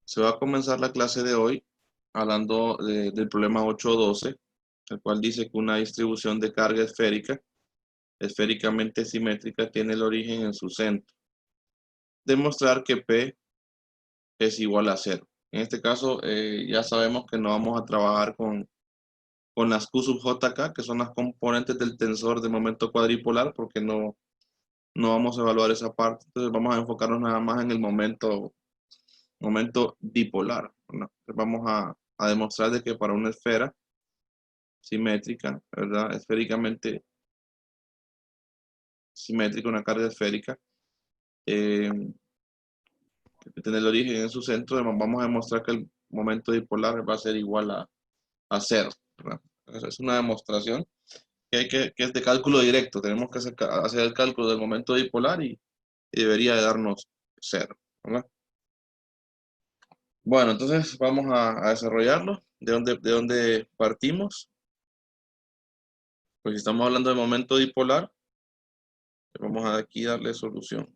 Se va a comenzar la clase de hoy hablando del problema 8.12, el cual dice que una distribución de carga esférica, esféricamente simétrica, tiene el origen en su centro. Demostrar que P es igual a 0. En este caso, ya sabemos que no vamos a trabajar con las Q sub JK, que son las componentes del tensor de momento cuadripolar, porque no vamos a evaluar esa parte. Entonces vamos a enfocarnos nada más en el momento dipolar, ¿no? Vamos a demostrar de que para una esfera simétrica, ¿verdad? Esféricamente simétrica, una carga esférica, que tiene el origen en su centro, vamos a demostrar que el momento dipolar va a ser igual a 0, ¿verdad? Es una demostración que es de cálculo directo. Tenemos que hacer el cálculo del momento dipolar y debería de darnos 0, ¿verdad? Bueno, entonces vamos a desarrollarlo. ¿De dónde partimos? Pues si estamos hablando de momento dipolar, vamos a aquí darle solución.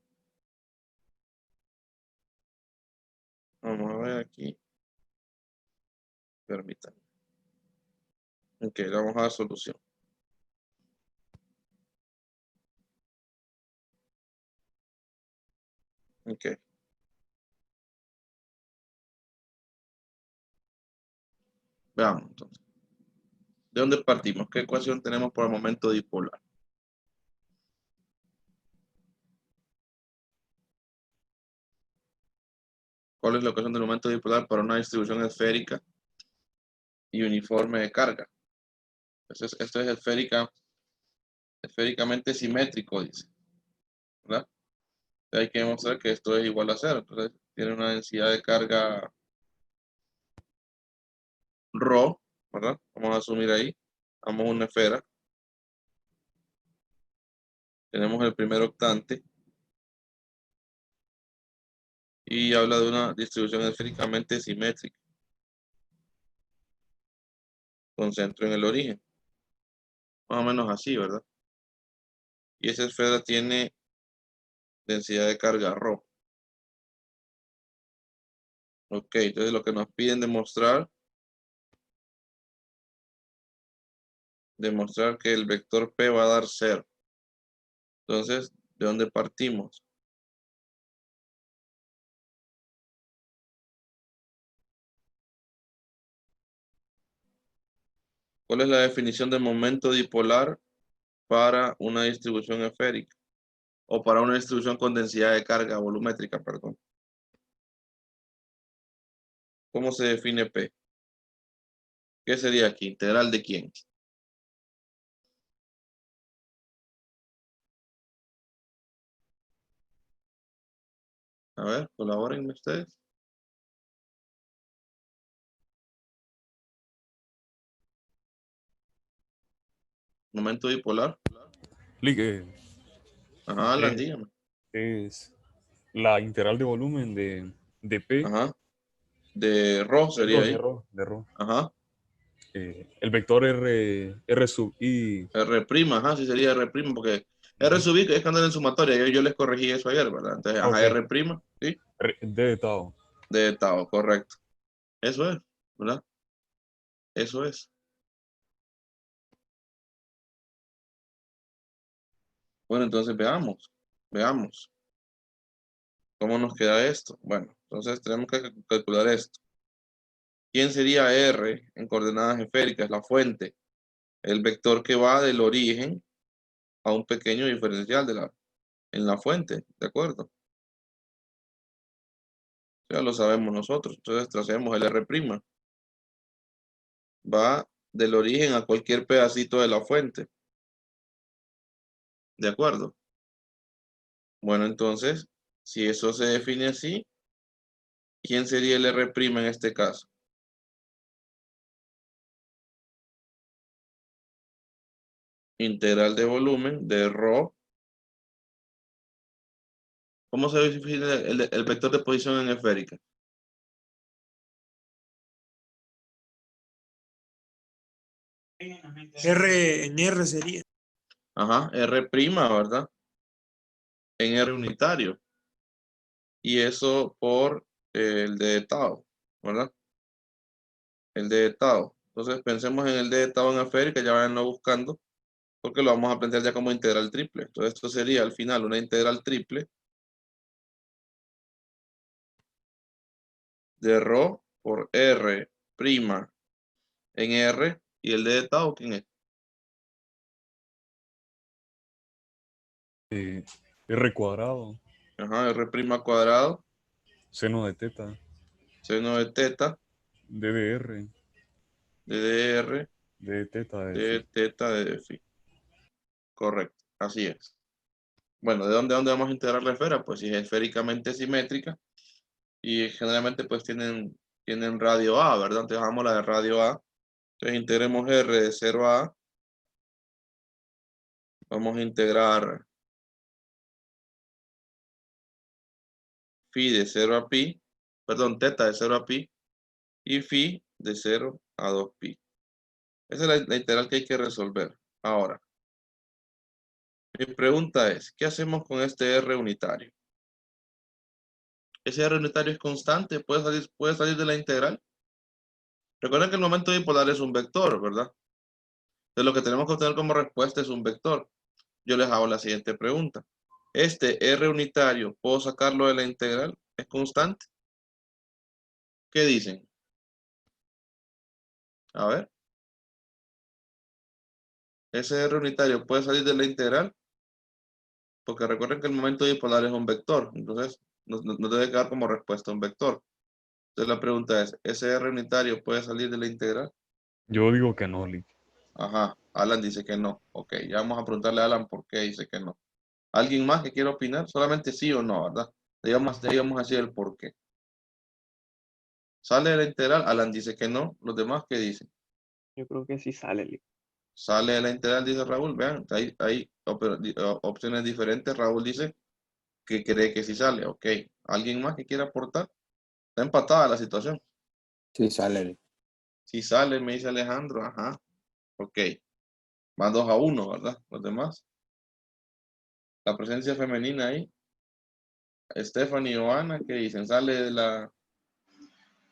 Vamos a ver aquí. Permítanme. Ok, le vamos a dar solución. Ok. Veamos entonces. ¿De dónde partimos? ¿Qué ecuación tenemos para el momento dipolar? ¿Cuál es la ecuación del momento dipolar para una distribución esférica y uniforme de carga? Esto es esféricamente simétrico, dice, ¿verdad? Hay que demostrar que esto es igual a 0. Entonces, tiene una densidad de carga ρ, ¿verdad? Vamos a asumir ahí. Vamos a una esfera. Tenemos el primer octante. Y habla de una distribución esféricamente simétrica, con centro en el origen. Más o menos así, ¿verdad? Y esa esfera tiene densidad de carga ρ. Ok, entonces lo que nos piden demostrar que el vector P va a dar 0. Entonces, ¿de dónde partimos? ¿Cuál es la definición de momento dipolar para una distribución esférica? O para una distribución con densidad de carga volumétrica, perdón. ¿Cómo se define P? ¿Qué sería aquí? ¿Integral de quién? A ver, colaboren ustedes. Momento dipolar. Ajá, Alan, Es, dígame. es la integral de volumen de P, Ajá. De ρ sería ahí. de rho. Ajá. El vector R sub I. R', ajá, sí sería R', porque R Ujú. sub I es cuando en sumatoria. Yo les corregí eso ayer, ¿verdad? Entonces, ajá, Ok, R', ¿sí? D de Tau. De Tao, correcto. Eso es, ¿verdad? Eso es. Bueno, entonces veamos. ¿Cómo nos queda esto? Bueno, entonces tenemos que calcular esto. ¿Quién sería R en coordenadas esféricas? La fuente. El vector que va del origen a un pequeño diferencial en la fuente, ¿de acuerdo? Ya lo sabemos nosotros. Entonces tracemos el R'. Va del origen a cualquier pedacito de la fuente. ¿De acuerdo? Bueno, entonces, si eso se define así, ¿quién sería el R' en este caso? Integral de volumen de ρ. ¿Cómo se define el vector de posición en esférica? R en R sería. Ajá, R', ¿verdad? En R unitario. Y eso por el de Tau, ¿verdad? El de Tau. Entonces pensemos en el de Tau en esférica, ya vayanlo buscando, porque lo vamos a plantear ya como integral triple. Entonces esto sería al final una integral triple de ρ por r prima en r, y el de Tau, ¿quién es? R cuadrado, Ajá, r prima cuadrado, seno de teta, seno de teta, DDR, de dr, de teta de de phi. teta de phi. Correcto, así es. Bueno, ¿de dónde vamos a integrar la esfera? Pues si es esféricamente simétrica, y generalmente pues tienen radio A, ¿verdad? Entonces bajamos la de radio A. Entonces integremos R de 0 a A. Vamos a integrar phi de 0 a pi, perdón, teta de 0 a pi, y phi de 0 a 2 pi. Esa es la integral que hay que resolver. Ahora, mi pregunta es, ¿qué hacemos con este R unitario? ¿Ese R unitario es constante? ¿Puede salir de la integral? Recuerden que el momento dipolar es un vector, ¿verdad? Entonces lo que tenemos que obtener como respuesta es un vector. Yo les hago la siguiente pregunta. ¿Este R unitario, puedo sacarlo de la integral? ¿Es constante? ¿Qué dicen? A ver. ¿Ese R unitario puede salir de la integral? Porque recuerden que el momento dipolar es un vector. Entonces, nos debe quedar como respuesta un vector. Entonces la pregunta es, ¿ese R unitario puede salir de la integral? Yo digo que no, Lick. Ajá, Alan dice que no. Ok, ya vamos a preguntarle a Alan por qué dice que no. ¿Alguien más que quiera opinar? Solamente sí o no, ¿verdad? Digamos así el por qué. ¿Sale de la integral? Alan dice que no. ¿Los demás qué dicen? Yo creo que sí sale, Lick. Sale de la integral, dice Raúl. Vean, hay opciones diferentes. Raúl dice que cree que sí sale. Ok. ¿Alguien más que quiera aportar? Está empatada la situación. Sí, sale. Si sale, me dice Alejandro. Ajá. Ok. Van 2-1, ¿verdad? Los demás. La presencia femenina ahí. Stephanie o Ana, ¿qué dicen? ¿Sale de la...?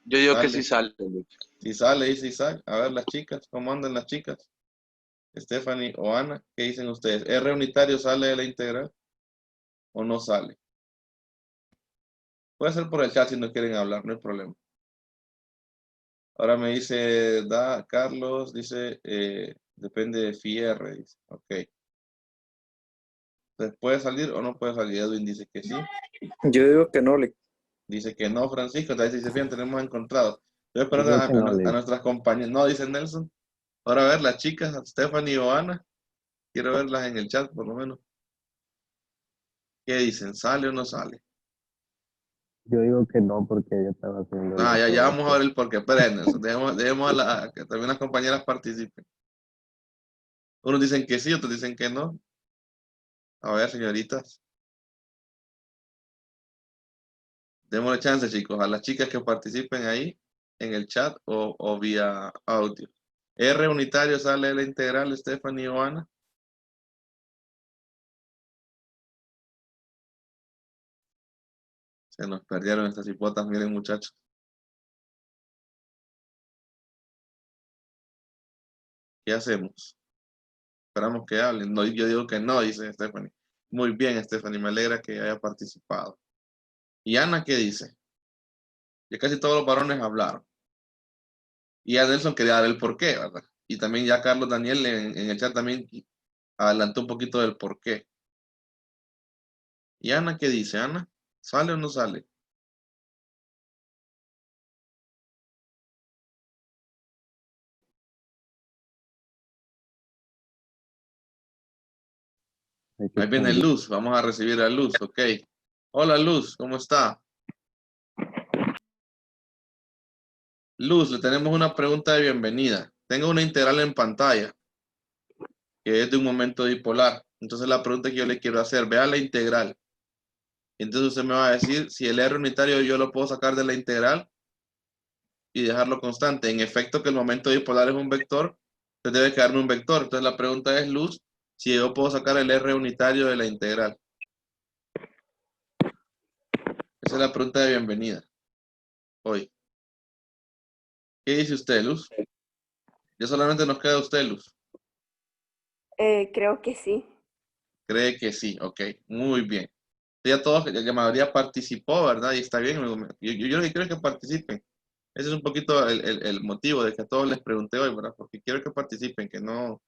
Yo digo que sí Sale. sale, Lucho. Si sale, dice Isaac. A ver, las chicas, ¿cómo andan las chicas? Stephanie o Ana, ¿qué dicen ustedes? ¿R unitario sale de la integral o no sale? Puede ser por el chat si no quieren hablar, no hay problema. Ahora me dice, Carlos, dice, depende de phi R, dice. Ok. Entonces, ¿puede salir o no puede salir? Edwin dice que sí. Yo digo que no, Lick. Dice que no, Francisco. Entonces dice, bien, tenemos encontrado. Estoy Yo esperando creo que no, Lick. a nuestras compañeras. No, dice Nelson. Ahora a ver, las chicas, Stephanie o Ana. Quiero verlas en el chat, por lo menos. ¿Qué dicen? ¿Sale o no sale? Yo digo que no, porque yo estaba haciendo Ah, lo ya vamos a ver correcto. el porqué. Esperen, Nelson. Dejemos que también las compañeras participen. Unos dicen que sí, otros dicen que no. A ver, señoritas. Démosle chance, chicos, a las chicas que participen ahí en el chat o vía audio. R unitario sale de la integral, Stephanie o Ana. Se nos perdieron estas hipotas, miren, muchachos. ¿Qué hacemos? Esperamos que hablen. No, yo digo que no, dice Stephanie. Muy bien, Stephanie, me alegra que haya participado. ¿Y Ana qué dice? Ya casi todos los varones hablaron. Y a Nelson quería dar el porqué, ¿verdad? Y también ya Carlos Daniel en el chat también adelantó un poquito del porqué. ¿Y Ana qué dice? Ana, ¿sale o no sale? Ahí viene Luz, vamos a recibir a Luz, ok. Hola Luz, ¿cómo está? Luz, le tenemos una pregunta de bienvenida. Tengo una integral en pantalla, que es de un momento dipolar. Entonces la pregunta que yo le quiero hacer, vea la integral. Entonces usted me va a decir si el R unitario yo lo puedo sacar de la integral y dejarlo constante. En efecto, que el momento dipolar es un vector, entonces debe quedarme un vector. Entonces la pregunta es, Luz, si yo puedo sacar el R unitario de la integral. Esa es la pregunta de bienvenida. hoy? ¿Qué dice usted, Luz? Ya solamente nos queda usted, Luz. Creo que sí. Cree que sí, ok, muy bien. Ya todos, ya la mayoría participó, ¿verdad? Y está bien. Yo lo que quiero es que participen. Ese es un poquito el motivo de que a todos les pregunté hoy, ¿verdad? Porque quiero que participen, que no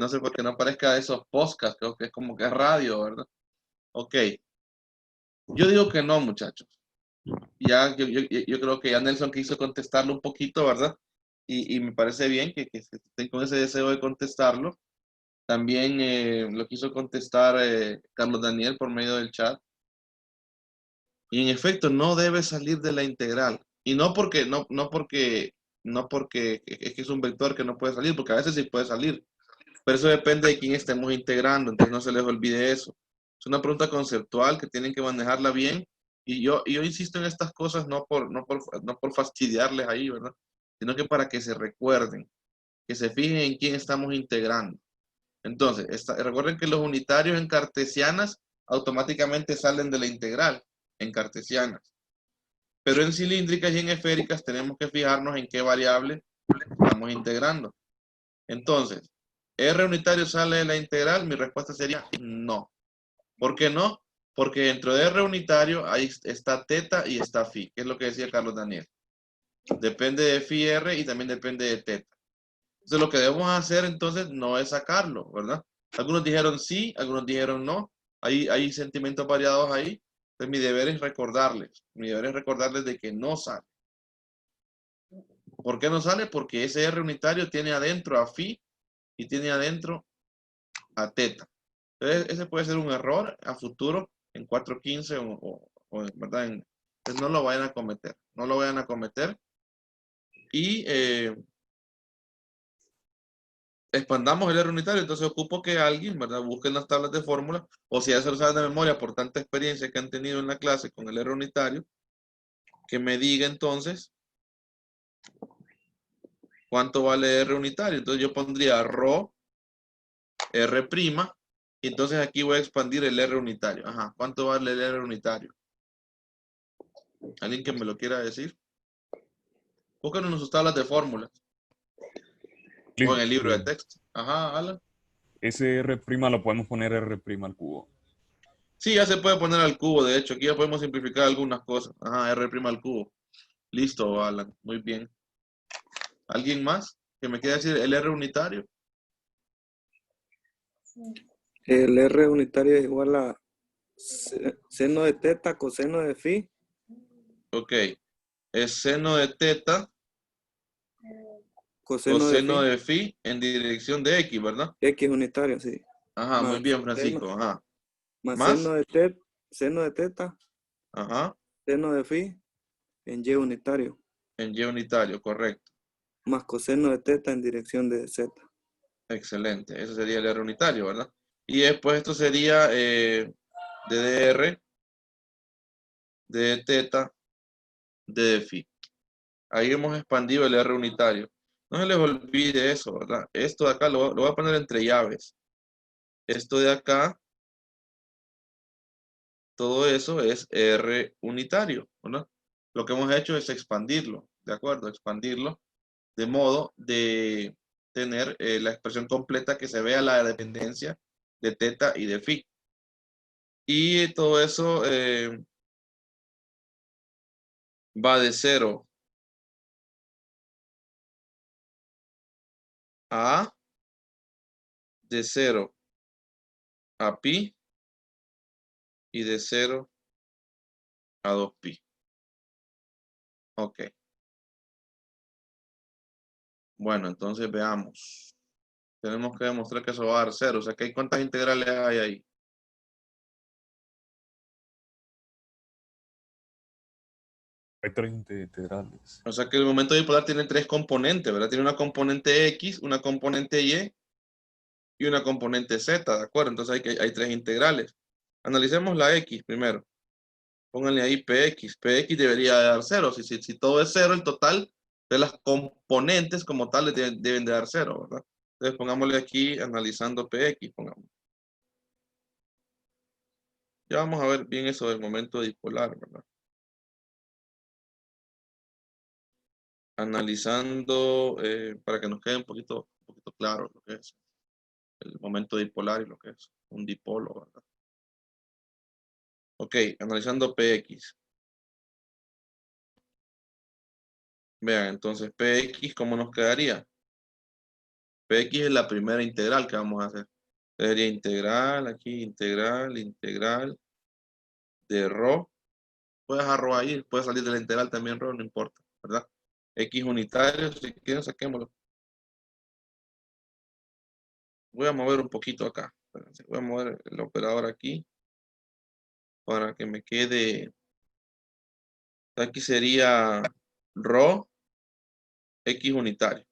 sé, porque no parezca esos podcasts, creo que es como que es radio, ¿verdad? Ok. Yo digo que no, muchachos. Ya, yo creo que ya Nelson quiso contestarlo un poquito, ¿verdad? Y me parece bien que estén con ese deseo de contestarlo. También lo quiso contestar Carlos Daniel por medio del chat. Y en efecto, no debe salir de la integral. Y no porque es que es un vector que no puede salir, porque a veces sí puede salir. Pero eso depende de quién estemos integrando, entonces no se les olvide eso. Es una pregunta conceptual que tienen que manejarla bien. Y yo insisto en estas cosas no por fastidiarles ahí, ¿verdad? Sino que para que se recuerden, que se fijen en quién estamos integrando. Entonces, recuerden que los unitarios en cartesianas automáticamente salen de la integral en cartesianas. Pero en cilíndricas y en esféricas tenemos que fijarnos en qué variable estamos integrando. Entonces, ¿R unitario sale de la integral? Mi respuesta sería no. ¿Por qué no? Porque dentro de R unitario ahí está teta y está phi, que es lo que decía Carlos Daniel. Depende de phi R y también depende de teta. Entonces, lo que debemos hacer entonces no es sacarlo, ¿verdad? Algunos dijeron sí, algunos dijeron no. Hay sentimientos variados ahí. Entonces, mi deber es recordarles. Mi deber es recordarles de que no sale. ¿Por qué no sale? Porque ese R unitario tiene adentro a phi y tiene adentro a teta. Entonces, ese puede ser un error a futuro en 415 ¿verdad? Entonces, no lo vayan a cometer. No lo vayan a cometer. Y expandamos el R unitario, entonces ocupo que alguien, ¿verdad? Busquen las tablas de fórmula, o si ya se lo saben de memoria por tanta experiencia que han tenido en la clase con el R unitario, que me diga entonces cuánto vale R unitario. Entonces yo pondría ρ R', y entonces aquí voy a expandir el R unitario. Ajá, ¿cuánto vale el R unitario? ¿Alguien que me lo quiera decir? Búsquenos en sus tablas de fórmulas, o en el libro de texto. Ajá, Alan. Ese R' lo podemos poner R' al cubo. Sí, ya se puede poner al cubo, de hecho, aquí ya podemos simplificar algunas cosas. Ajá, R' al cubo. Listo, Alan, muy bien. ¿Alguien más que me quiera decir el R unitario? El R unitario es igual a seno de teta, coseno de phi. Ok, es seno de teta, Coseno de coseno phi. de phi en dirección de X, ¿verdad? X unitario, sí. Ajá, muy Más bien, Francisco. Ajá. más ¿Más? seno de teta, Ajá, seno de phi en Y unitario. en Y unitario, correcto. Más coseno de teta en dirección de Z. Excelente, ese sería el R unitario, ¿verdad? Y después esto sería de DR, de teta, de phi. Ahí hemos expandido el R unitario. No se les olvide eso, ¿verdad? Esto de acá lo voy a poner entre llaves. Esto de acá, todo eso es R unitario, ¿verdad? Lo que hemos hecho es expandirlo, ¿de acuerdo? Expandirlo de modo de tener la expresión completa que se vea la dependencia de teta y de phi. Y todo eso va de 0 a A, de 0 a pi y de 0 a 2pi. Ok. Bueno, entonces veamos. Tenemos que demostrar que eso va a dar 0. O sea, que ¿cuántas integrales hay ahí? Hay 3 integrales. O sea que el momento bipolar tiene 3 componentes, ¿verdad? Tiene una componente X, una componente y una componente Z, ¿de acuerdo? Entonces hay 3 integrales. Analicemos la X primero. Pónganle ahí PX. PX debería de dar 0. Si todo es 0, el total de las componentes como tal deben de dar 0, ¿verdad? Entonces pongámosle aquí analizando PX. Pongamos. Ya vamos a ver bien eso del momento dipolar, ¿verdad? Analizando, para que nos quede un poquito claro lo que es el momento dipolar y lo que es un dipolo, ¿verdad? Ok, analizando Px. Vean, entonces Px, ¿cómo nos quedaría? Px es la primera integral que vamos a hacer. Sería integral, aquí, integral de ρ. Puedes dejar ρ ahí, puede salir de la integral también ρ, no importa, ¿verdad? X unitario, si quieren saquémoslo. Voy a mover un poquito acá. Espérense, voy a mover el operador aquí para que me quede. Aquí sería ρ X unitario.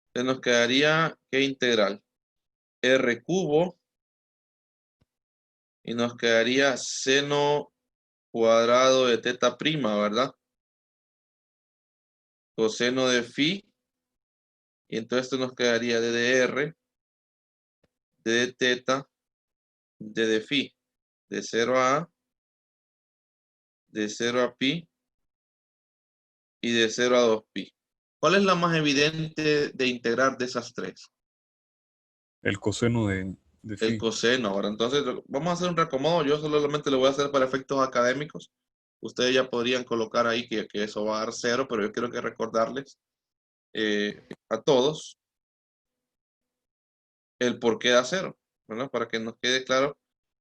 Entonces nos quedaría, ¿qué integral? R cubo y nos quedaría seno cuadrado de teta prima, ¿verdad? Coseno de phi. Y entonces esto nos quedaría d de r, d de teta, d de phi. De 0 a A, de 0 a pi y de 0 a 2pi. ¿Cuál es la más evidente de integrar de esas tres? El coseno de El phi. coseno. Ahora, entonces, vamos a hacer un reacomodo. Yo solamente lo voy a hacer para efectos académicos. Ustedes ya podrían colocar ahí que eso va a dar 0, pero yo quiero que recordarles a todos el por qué da 0, ¿verdad? Para que nos quede claro.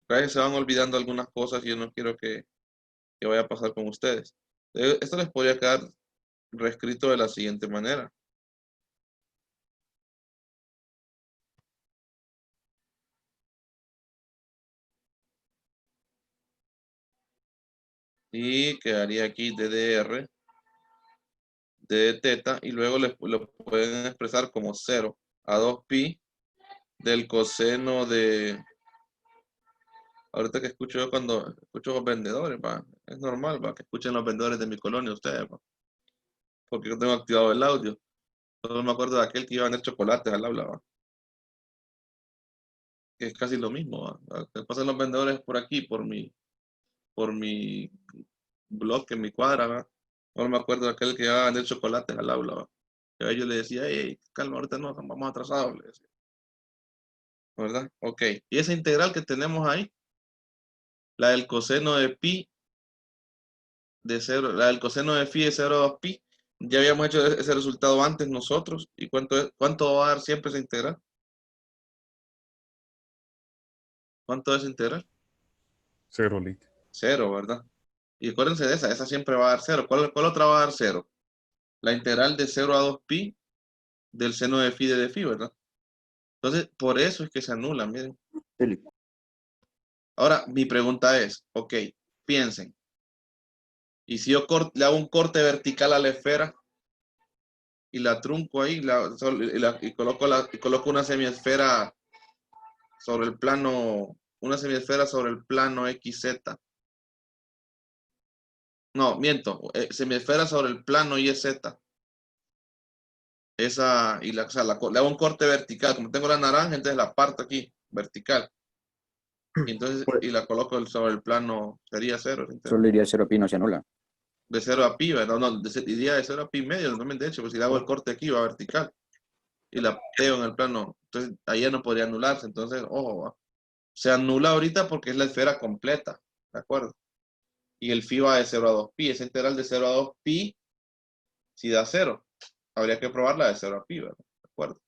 A veces se van olvidando algunas cosas y yo no quiero que vaya a pasar con ustedes. Esto les podría quedar reescrito de la siguiente manera. Y quedaría aquí d de r, d de teta, y luego lo pueden expresar como 0 a 2pi del coseno de... Ahorita que escucho yo cuando escucho a los vendedores, es normal, que escuchen los vendedores de mi colonia ustedes, porque yo tengo activado el audio. Solo me acuerdo de aquel que iba a vender chocolates al aula, que es casi lo mismo. Que pasan los vendedores por aquí, por mi blog, en mi cuadra, ¿va? Solo me acuerdo de aquel que iba a vender chocolates al aula, ¿va? Y a ellos le decía, hey, calma, ahorita no, vamos atrasados, le decía. ¿Verdad? Ok. Y esa integral que tenemos ahí, la del coseno de pi de 0, la del coseno de phi de 0 a 2pi, ya habíamos hecho ese resultado antes nosotros. ¿Y cuánto va a dar siempre esa integral? ¿Cuánto es esa integral? 0, Lick. 0, ¿verdad? Y acuérdense de esa siempre va a dar 0. ¿Cuál otra va a dar 0? La integral de 0 a 2pi del seno de phi de phi, ¿verdad? Entonces, por eso es que se anula, miren. Ahora, mi pregunta es, ok, piensen. Y si yo le hago un corte vertical a la esfera y la trunco ahí y coloco una semiesfera sobre el plano, una semiesfera sobre el plano XZ. No, miento, semiesfera sobre el plano YZ. Esa, y o sea, le hago un corte vertical. Como tengo la naranja, entonces la parto aquí, vertical. Y entonces, y la coloco sobre el plano, sería 0. Solo iría 0 pi, no se anula. De 0 a pi, ¿verdad? No, iría de 0 a pi medio, no me de hecho, pues si le hago el corte aquí, va vertical. Y la pego en el plano. Entonces, ahí ya no podría anularse. Entonces, ojo, ¿va? Se anula ahorita porque es la esfera completa, ¿de acuerdo? Y el phi va de 0 a 2pi. Esa integral de 0 a 2pi, si da 0. Habría que probarla de 0 a pi, ¿verdad? ¿De acuerdo?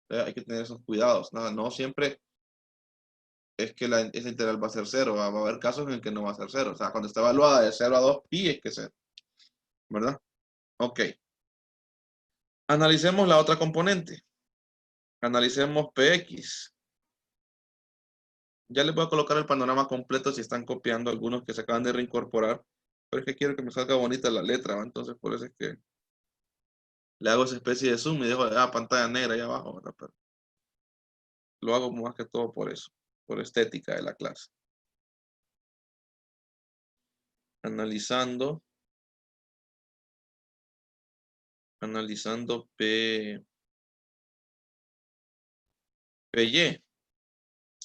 Entonces, hay que tener esos cuidados. No siempre es que esa integral va a ser 0. Va a haber casos en el que no va a ser 0. O sea, cuando está evaluada de 0 a 2pi es que es 0. ¿Verdad? Ok. Analicemos la otra componente. Analicemos Px. Ya les voy a colocar el panorama completo si están copiando algunos que se acaban de reincorporar. Pero es que quiero que me salga bonita la letra, ¿va? Entonces por eso es que le hago esa especie de zoom y dejo pantalla negra ahí abajo, ¿verdad? Pero lo hago más que todo por eso, por estética de la clase. Analizando PY.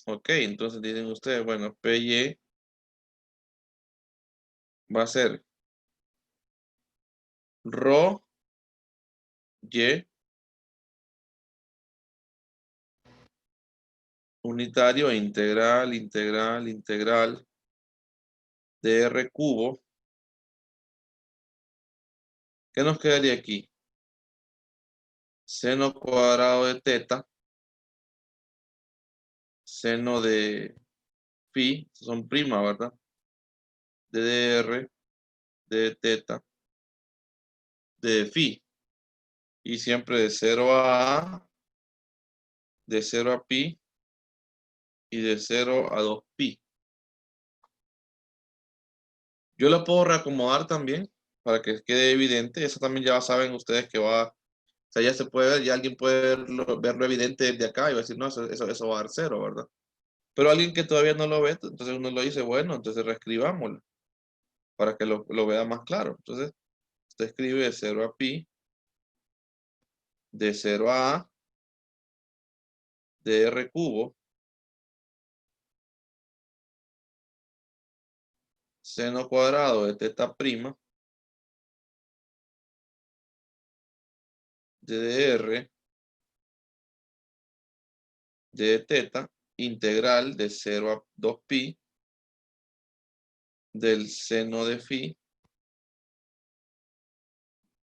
Ok, entonces dicen ustedes, bueno, PY va a ser ρ Y unitario e integral de R cubo. ¿Qué nos quedaría aquí? Seno cuadrado de teta, seno de phi, son prima, ¿verdad? De dr, de teta, de phi. Y siempre de 0 a A, de 0 a pi y de 0 a 2pi. Yo lo puedo reacomodar también para que quede evidente. Eso también ya saben ustedes que va, o sea, ya se puede ver, ya alguien puede verlo evidente desde acá y va a decir, no, eso va a dar 0, ¿verdad? Pero alguien que todavía no lo ve, entonces uno lo dice, bueno, entonces reescribámoslo para que lo vea más claro. Entonces, usted escribe de 0 a pi, de 0 a A, de R cubo, seno cuadrado de teta prima, de dr, de teta, integral de 0 a 2pi, del seno de phi,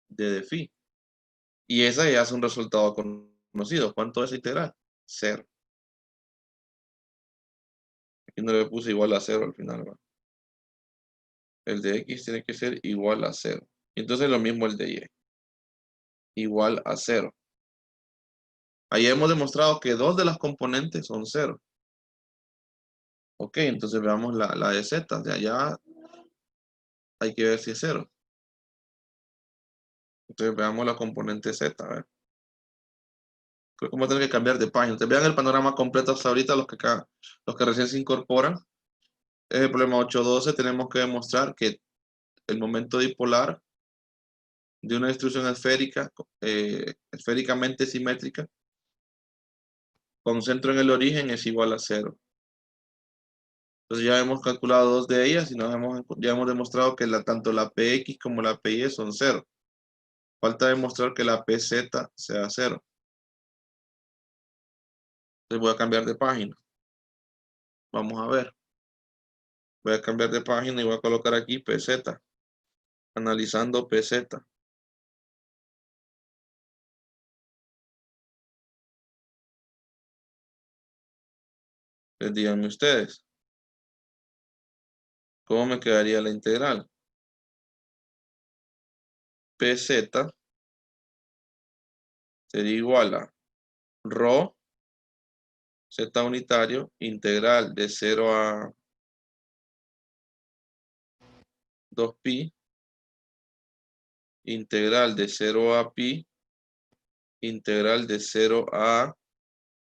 de phi. Y esa ya es un resultado conocido. ¿Cuánto es la integral? 0. Aquí no le puse igual a 0 al final, ¿verdad? El de x tiene que ser igual a 0. Y entonces lo mismo el de y. Igual a 0. Ahí hemos demostrado que dos de las componentes son 0. Ok, entonces veamos la de z. De allá hay que ver si es 0. Entonces veamos la componente z. A ver. Creo que vamos a tener que cambiar de página. Ustedes vean el panorama completo hasta ahorita, los que recién se incorporan. Es el problema 8.12. Tenemos que demostrar que el momento dipolar de una distribución esférica, esféricamente simétrica, con centro en el origen es igual a 0. Entonces ya hemos calculado dos de ellas y ya hemos demostrado que tanto la PX como la PY son 0. Falta demostrar que la PZ sea 0. Entonces voy a cambiar de página. Vamos a ver. Voy a cambiar de página y voy a colocar aquí PZ. Analizando PZ. Les díganme ustedes. ¿Cómo me quedaría la integral? PZ sería igual a ρ z unitario integral de 0 a 2pi integral de 0 a pi integral de 0 a...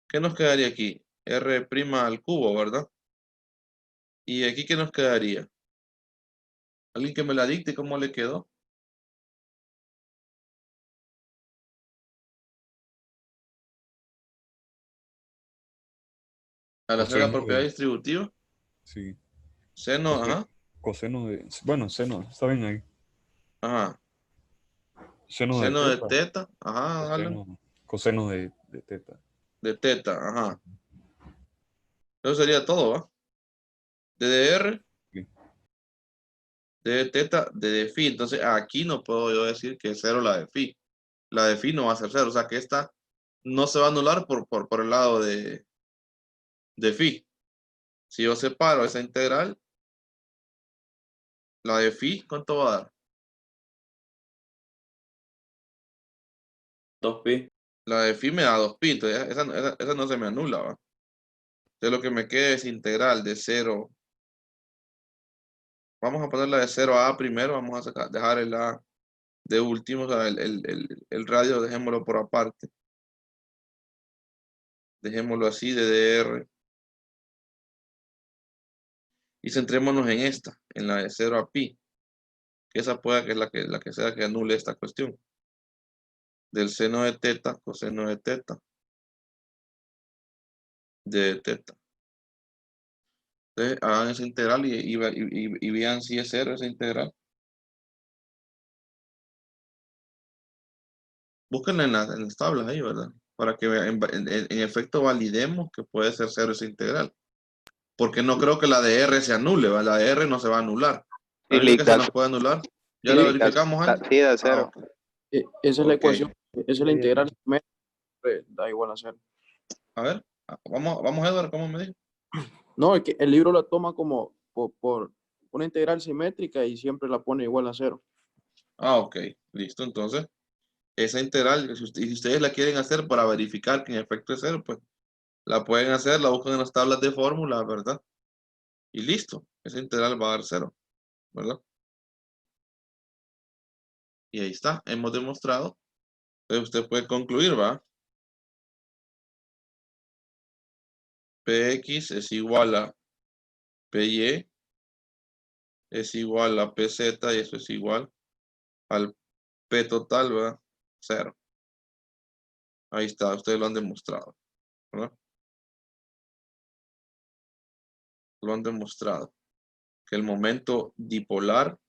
¿Qué nos quedaría aquí? R' al cubo, ¿verdad? ¿Y aquí qué nos quedaría? ¿Alguien que me la dicte cómo le quedó? Al hacer la Coseno propiedad de, distributiva, sí, seno, coseno, ajá, coseno de, bueno, seno, está bien ahí. ajá, Seno de seno de teta, teta, ajá, Alan, coseno de teta. de teta, ajá. Eso sería todo, ¿va? De dr, Sí. de teta, de phi. Entonces aquí no puedo yo decir que es 0 la de phi. La de phi no va a ser 0, o sea que esta no se va a anular por el lado de phi. Si yo separo esa integral, la de phi, ¿cuánto va a dar? 2pi. La de phi me da 2pi, entonces esa no se me anula, ¿va? Entonces lo que me queda es integral de 0. Vamos a ponerla de 0 a A primero, vamos a dejar el A de último, o sea, el radio dejémoslo por aparte. Dejémoslo así de dr. Y centrémonos en esta, en la de 0 a pi. Que esa pueda que es la que sea que anule esta cuestión. Del seno de teta, coseno de teta, de teta. Entonces hagan esa integral y vean si es 0 esa integral. Búsquenla en las tablas ahí, ¿verdad? Para que en efecto validemos que puede ser cero esa integral. Porque no creo que la de R se anule, ¿verdad? La de R no se va a anular. La Sí, única que se da, nos puede anular, ya sí, la da, verificamos ahí. sí, da cero. ok. Esa es la Ok. ecuación, esa es la Sí, integral, da igual a cero. A ver, vamos Edward, ¿cómo me dijo? No, es que el libro la toma como por una integral simétrica y siempre la pone igual a cero. Ok, listo. Entonces, esa integral, si ustedes la quieren hacer para verificar que en efecto es cero, pues la pueden hacer, la buscan en las tablas de fórmula, ¿verdad? Y listo, esa integral va a dar cero, ¿verdad? Y ahí está, hemos demostrado. Entonces usted puede concluir, ¿va? Px es igual a Py es igual a Pz y eso es igual al P total, ¿verdad? Cero. Ahí está, ustedes lo han demostrado, ¿verdad? Lo han demostrado. Que el momento dipolar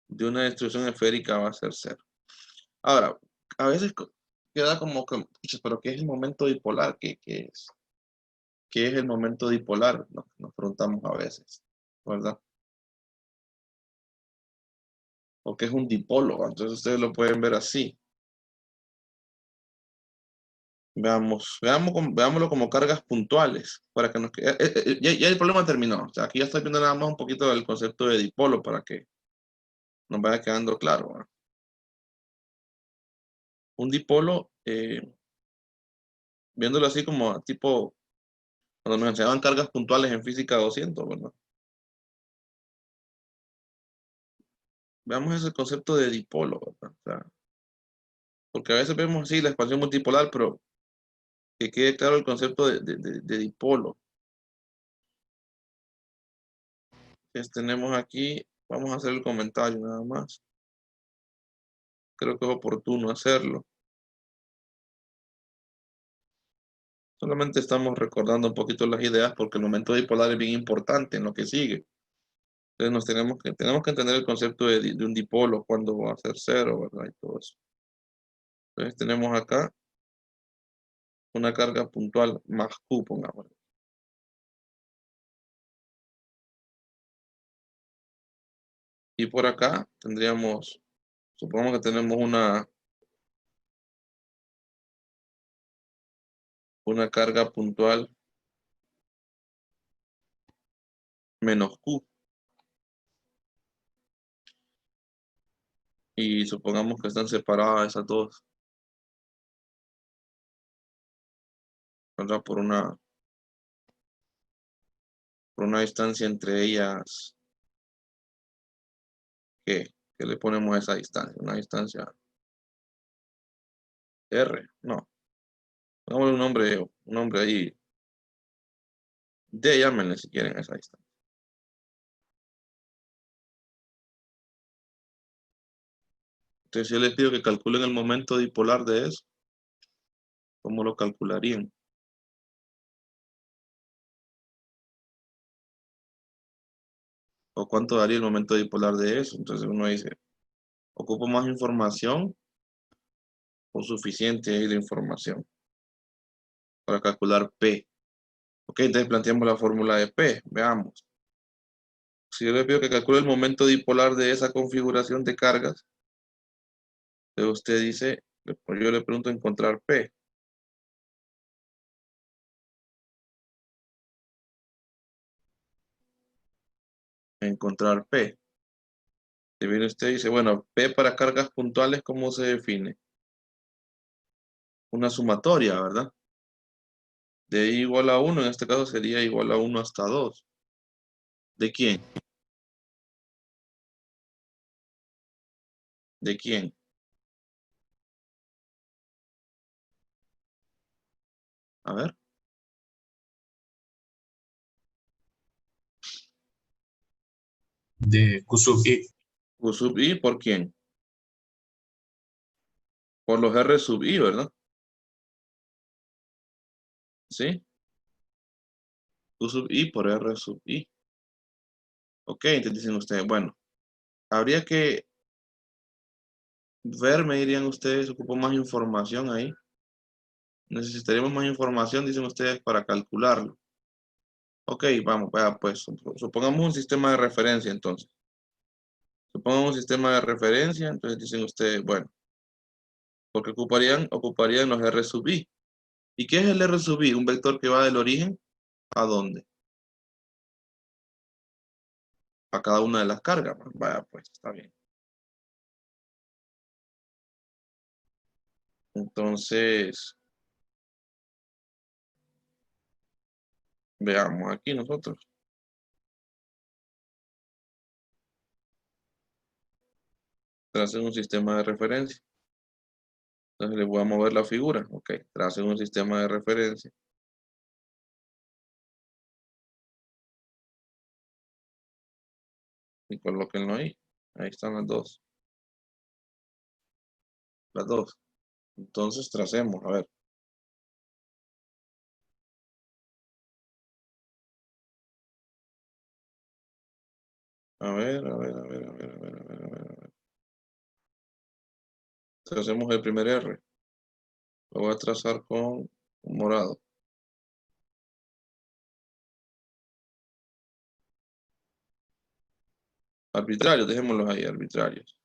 de una distribución esférica va a ser cero. Ahora, a veces queda como que, "Pucha, pero ¿qué es el momento dipolar? ¿Qué es? ¿Qué es el momento dipolar?" Nos preguntamos a veces, ¿verdad? O qué es un dipolo. Entonces ustedes lo pueden ver así. Veámoslo como cargas puntuales. Para que ya el problema terminó. O sea, aquí ya estoy viendo nada más un poquito del concepto de dipolo para que nos vaya quedando claro, ¿verdad? Un dipolo, viéndolo así como tipo, cuando nos enseñaban cargas puntuales en física 200, ¿verdad? Veamos ese concepto de dipolo, ¿verdad? O sea, porque a veces vemos así la expansión multipolar, pero que quede claro el concepto de dipolo. Entonces tenemos aquí, vamos a hacer el comentario nada más. Creo que es oportuno hacerlo. Solamente estamos recordando un poquito las ideas porque el momento dipolar es bien importante en lo que sigue. Entonces tenemos que entender el concepto de un dipolo, cuando va a ser cero, ¿verdad? Y todo eso. Entonces tenemos acá una carga puntual más Q, pongamos. Y por acá tendríamos, supongamos que tenemos una carga puntual menos Q. Y supongamos que están separadas esas dos, ¿verdad? Por una distancia entre ellas, ¿qué? ¿Qué le ponemos a esa distancia? Una distancia R, no. Pongámosle un nombre ahí. D, llámenle si quieren a esa distancia. Entonces, si yo les pido que calculen el momento dipolar de eso, ¿cómo lo calcularían? ¿O cuánto daría el momento dipolar de eso? Entonces uno dice, ¿ocupo más información o suficiente ahí de información para calcular P? Ok, entonces planteamos la fórmula de P. Veamos. Si yo le pido que calcule el momento dipolar de esa configuración de cargas, entonces usted dice, yo le pregunto encontrar P. Encontrar P. Si viene usted y dice, bueno, P para cargas puntuales, ¿cómo se define? Una sumatoria, ¿verdad? De I igual a 1, en este caso sería igual a 1 hasta 2. ¿De quién? ¿De quién? A ver. De Q sub I. Q sub I, ¿por quién? Por los R sub I, ¿verdad? ¿Sí? Q sub I por R sub I. Ok, entonces dicen ustedes, bueno, habría que ver, me dirían ustedes, ocupo más información ahí. Necesitaríamos más información, dicen ustedes, para calcularlo. Ok, vamos, vea, pues, supongamos un sistema de referencia, entonces. Supongamos un sistema de referencia, entonces dicen ustedes, bueno, porque ocuparían los R sub i. ¿Y qué es el R sub i? Un vector que va del origen ¿a dónde? A cada una de las cargas. Vaya, pues, está bien. Entonces, veamos aquí nosotros. Tracen un sistema de referencia. Entonces le voy a mover la figura. Ok, tracen un sistema de referencia. Y colóquenlo ahí. Ahí están las dos. Las dos. Entonces tracemos, a ver. A ver, a ver, a ver, a ver, a ver, a ver, a ver, a ver. Tracemos el primer R. Lo voy a trazar con morado. Arbitrarios, dejémoslos ahí, arbitrarios.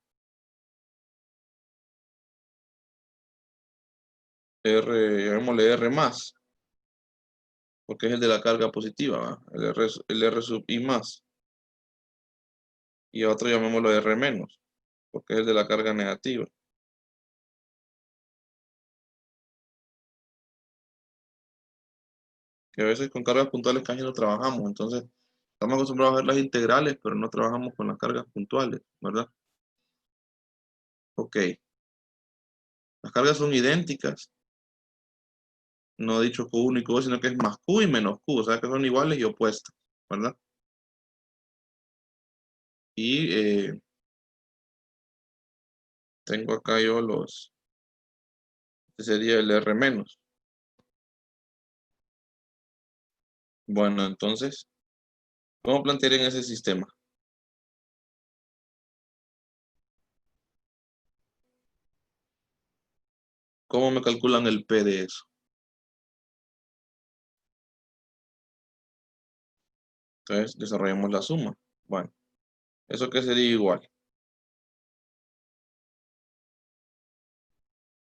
R, llamémosle R más, porque es el de la carga positiva, ¿va? El R sub I más. Y a otro llamémoslo R menos, porque es el de la carga negativa. Que a veces con cargas puntuales casi no trabajamos, entonces estamos acostumbrados a ver las integrales, pero no trabajamos con las cargas puntuales, ¿verdad? Ok. Las cargas son idénticas. No he dicho Q1 y Q2, sino que es más Q y menos Q, o sea que son iguales y opuestas, ¿verdad? Y tengo acá yo este sería el R menos. Bueno, entonces, ¿cómo plantearían ese sistema? ¿Cómo me calculan el P de eso? Entonces, desarrollamos la suma. Bueno, ¿eso qué sería igual?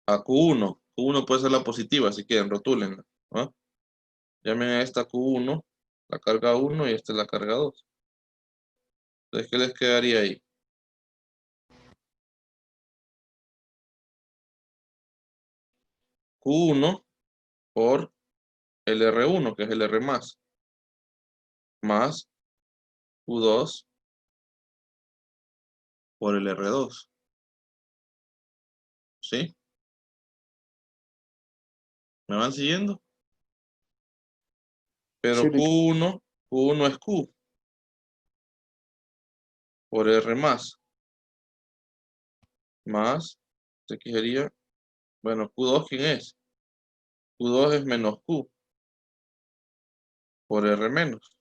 A Q1. Q1 puede ser la positiva, si quieren, rotúlenla, ¿no? Llamen a esta Q1, la carga 1 y esta es la carga 2. Entonces, ¿qué les quedaría ahí? Q1 por el R1, que es el R más Q2 por el R2. ¿Sí? ¿Me van siguiendo? Pero Sí, Rick. Q1 es Q por R más, ¿qué sería? Bueno, Q2, ¿quién es? Q2 es menos Q por R menos.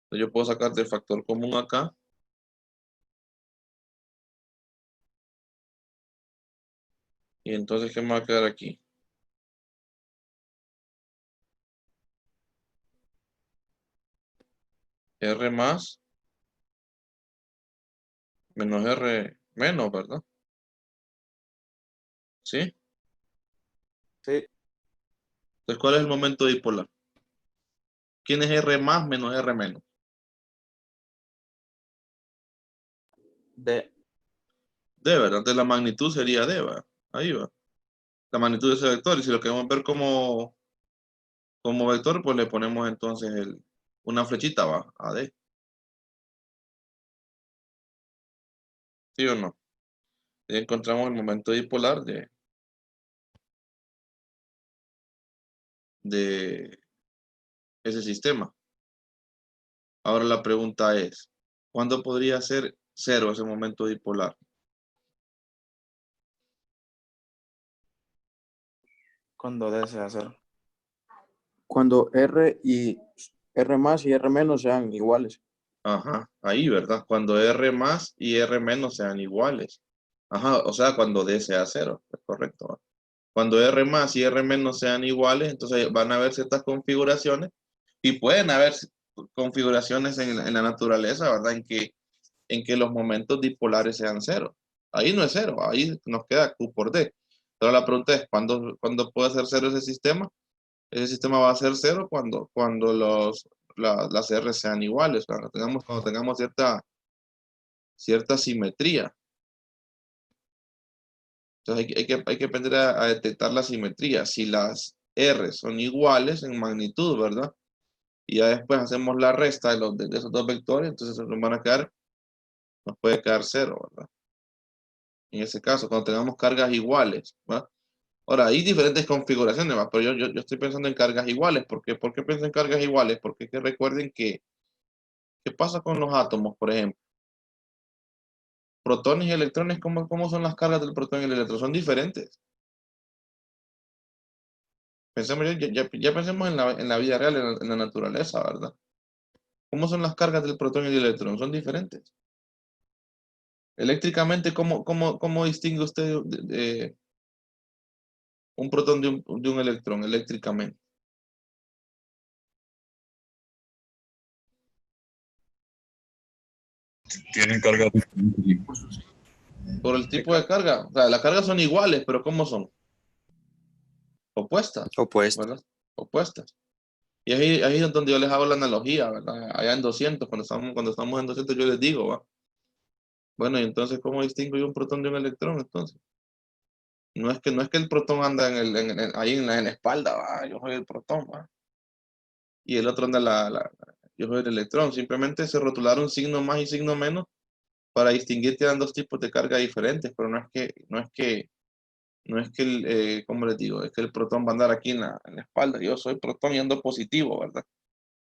Entonces yo puedo sacar el factor común acá. Y entonces, ¿qué me va a quedar aquí? R más menos R menos, ¿verdad? ¿Sí? Sí. Entonces, ¿cuál es el momento dipolar? ¿Quién es R más menos R menos? D. D, ¿verdad? Entonces la magnitud sería D, ¿va? Ahí va. La magnitud de ese vector. Y si lo queremos ver como vector, pues le ponemos entonces una flechita, ¿va? A D. ¿Sí o no? Y encontramos el momento dipolar de ese sistema. Ahora la pregunta es, ¿cuándo podría ser cero ese momento dipolar? Cuando D sea cero. Cuando R más y R menos sean iguales. Ajá, ahí, ¿verdad? Cuando R más y R menos sean iguales. Ajá, o sea, cuando D sea 0, es correcto, ¿va? Cuando R más y R menos sean iguales, entonces van a haber ciertas configuraciones y pueden haber configuraciones en la naturaleza, ¿verdad? En que los momentos dipolares sean 0. Ahí no es 0, ahí nos queda Q por D. Pero la pregunta es, ¿cuándo puede ser 0 ese sistema? Ese sistema va a ser 0 cuando las R sean iguales, cuando tengamos cierta simetría. Entonces hay que aprender a detectar la simetría. Si las R son iguales en magnitud, ¿verdad? Y ya después hacemos la resta de esos dos vectores, entonces nos puede quedar 0, ¿verdad? En ese caso, cuando tengamos cargas iguales, ¿va? Ahora, hay diferentes configuraciones, ¿va? Pero yo estoy pensando en cargas iguales. ¿Por qué pienso en cargas iguales? Porque recuerden ¿qué pasa con los átomos, por ejemplo? Protones y electrones, ¿cómo son las cargas del protón y el electrón? Son diferentes. Pensemos, ya pensemos en la vida real, en la naturaleza, ¿verdad? ¿Cómo son las cargas del protón y el electrón? Son diferentes. Eléctricamente, ¿cómo distingue usted un protón de un electrón eléctricamente? Tienen cargas diferentes. Por el tipo de carga. O sea, las cargas son iguales, pero ¿cómo son? Opuestas, Opuesto. ¿verdad? Opuestas. Y ahí es donde yo les hago la analogía, ¿verdad? Allá en 200, cuando estamos en 200, yo les digo, ¿va? Bueno, y entonces, ¿cómo distingo yo un protón de un electrón, entonces? No es que el protón anda ahí en la espalda, ¿va? Yo soy el protón, ¿va? Y el otro anda yo soy el electrón. Simplemente se rotularon signo más y signo menos para distinguir que eran dos tipos de carga diferentes, pero no es que ¿cómo les digo? Es que el protón va a andar aquí en la espalda. Yo soy protón y ando positivo, ¿verdad?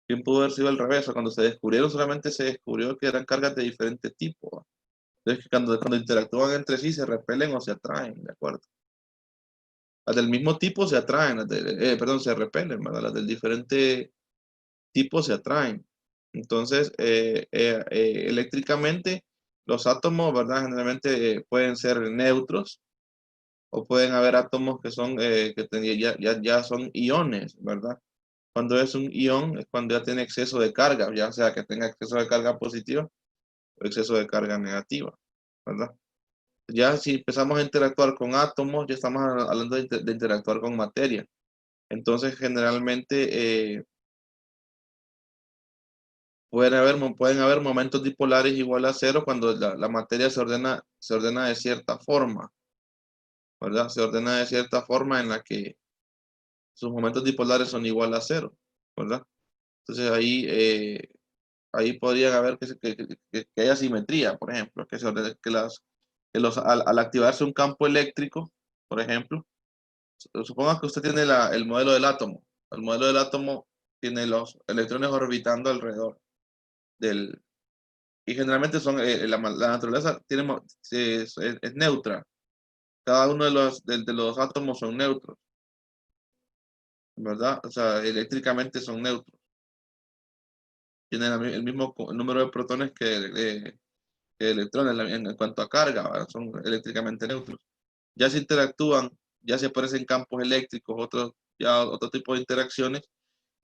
Bien pudo haber sido al revés. Cuando se descubrieron, solamente se descubrió que eran cargas de diferente tipo, ¿va? Entonces, que cuando interactúan entre sí, se repelen o se atraen, ¿de acuerdo? Las del mismo tipo se atraen, se repelen, ¿verdad? Las del diferente tipo se atraen. Entonces, eléctricamente, los átomos, ¿verdad? Generalmente pueden ser neutros o pueden haber átomos que ya son iones, ¿verdad? Cuando es un ion es cuando ya tiene exceso de carga, ya sea que tenga exceso de carga positiva o exceso de carga negativa, ¿verdad? Ya si empezamos a interactuar con átomos, ya estamos hablando de interactuar con materia. Entonces, generalmente pueden haber momentos dipolares igual a 0 cuando la materia se ordena de cierta forma, ¿verdad? Se ordena de cierta forma en la que sus momentos dipolares son igual a 0, ¿verdad? Entonces ahí podrían haber que haya simetría, por ejemplo, al activarse un campo eléctrico, por ejemplo, suponga que usted tiene el modelo del átomo. El modelo del átomo tiene los electrones orbitando alrededor del. Y generalmente la naturaleza es neutra. Cada uno de los átomos son neutros, ¿verdad? O sea, eléctricamente son neutros. Tienen el mismo número de protones que electrones en cuanto a carga, ¿verdad? Son eléctricamente neutros. Ya se interactúan, ya se aparecen campos eléctricos, otro tipo de interacciones,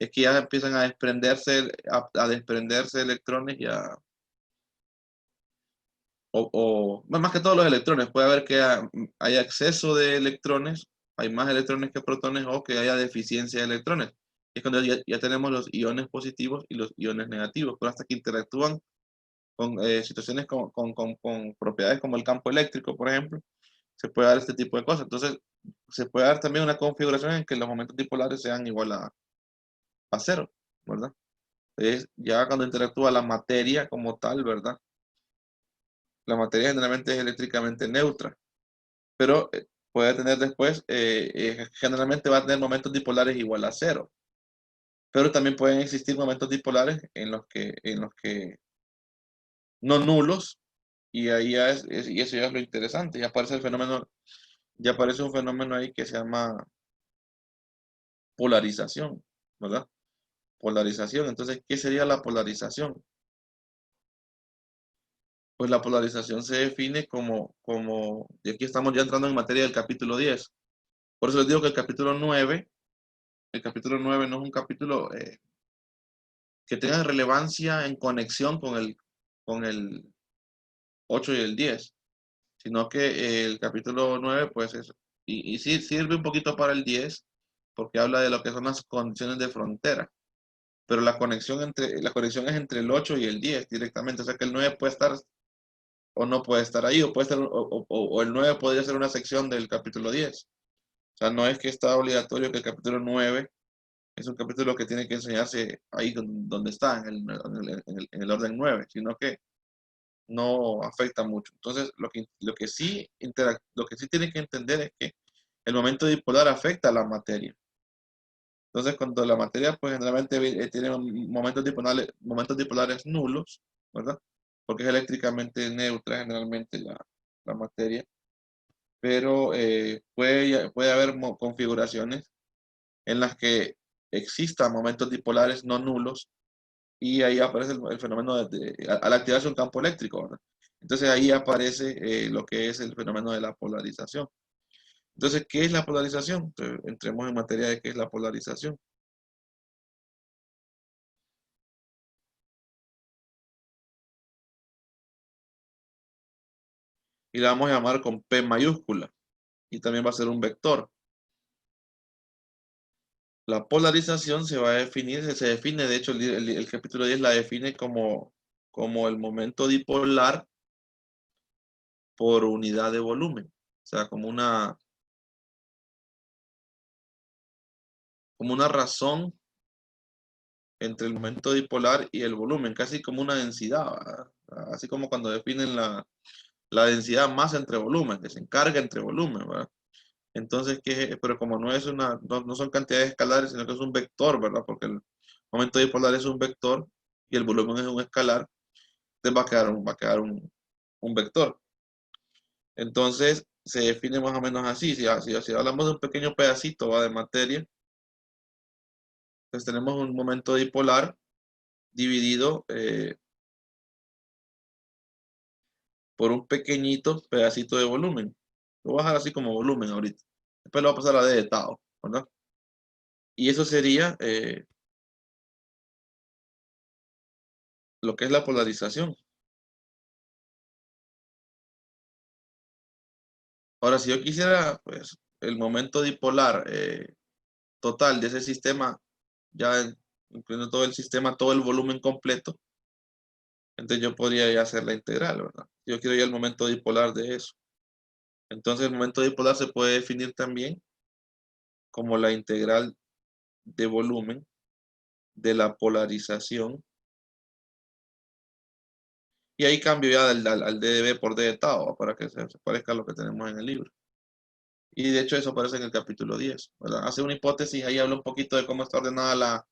es que ya empiezan a desprenderse electrones más que todos los electrones. Puede haber que haya exceso de electrones, hay más electrones que protones, o que haya deficiencia de electrones. Es cuando ya tenemos los iones positivos y los iones negativos, pero hasta que interactúan con situaciones con propiedades como el campo eléctrico, por ejemplo, se puede dar este tipo de cosas. Entonces, se puede dar también una configuración en que los momentos dipolares sean igual a 0, ¿verdad? Ya cuando interactúa la materia como tal, ¿verdad? La materia generalmente es eléctricamente neutra, pero puede tener después, generalmente va a tener momentos dipolares igual a 0, pero también pueden existir momentos dipolares en los que no nulos, y ahí y eso ya es lo interesante. Ya aparece un fenómeno ahí que se llama polarización, ¿verdad? Polarización. Entonces, ¿qué sería la polarización? Pues la polarización se define y aquí estamos ya entrando en materia del capítulo 10. Por eso les digo que el capítulo 9 no es un capítulo que tenga relevancia en conexión con el 8 y el 10, sino que el capítulo 9, pues y sí sirve un poquito para el 10, porque habla de lo que son las condiciones de frontera, pero la conexión es entre el 8 y el 10 directamente, o sea que el 9 puede estar o no puede estar ahí, o puede estar, o el 9 podría ser una sección del capítulo 10. O sea, no es que está obligatorio que el capítulo 9 es un capítulo que tiene que enseñarse ahí donde está, en el orden 9, sino que no afecta mucho. Entonces, lo que sí tiene que entender es que el momento dipolar afecta a la materia. Entonces, cuando la materia, pues generalmente tiene momentos dipolares nulos, ¿verdad? Porque es eléctricamente neutra generalmente la materia, pero puede haber configuraciones en las que existan momentos dipolares no nulos y ahí aparece el fenómeno al activarse un campo eléctrico, ¿verdad? Entonces ahí aparece lo que es el fenómeno de la polarización. Entonces, ¿qué es la polarización? Entonces, entremos en materia de qué es la polarización. Y la vamos a llamar con P mayúscula. Y también va a ser un vector. La polarización se define, de hecho, el capítulo 10 la define como el momento dipolar por unidad de volumen. O sea, como una razón entre el momento dipolar y el volumen, casi como una densidad, ¿verdad? Así como cuando definen la densidad masa entre volumen, que se encarga entre volumen, ¿verdad? Entonces, pero como no son cantidades escalares, sino que es un vector, ¿verdad? Porque el momento dipolar es un vector y el volumen es un escalar, entonces va a quedar un vector. Entonces, se define más o menos así. Si hablamos de un pequeño pedacito, ¿va? De materia, pues tenemos un momento dipolar dividido por un pequeñito pedacito de volumen. Lo voy a dejar así como volumen ahorita. Después lo voy a pasar a D de Tao, ¿verdad? Y eso sería lo que es la polarización. Ahora, si yo quisiera, pues, el momento dipolar total de ese sistema, ya incluyendo todo el sistema, todo el volumen completo, entonces yo podría ya hacer la integral, ¿verdad? Yo quiero ya el momento dipolar de eso. Entonces el momento dipolar se puede definir también como la integral de volumen de la polarización. Y ahí cambio ya al DDB por D de Tao, para que se parezca a lo que tenemos en el libro. Y de hecho eso aparece en el capítulo 10, ¿verdad? Hace una hipótesis, ahí habla un poquito de cómo está ordenada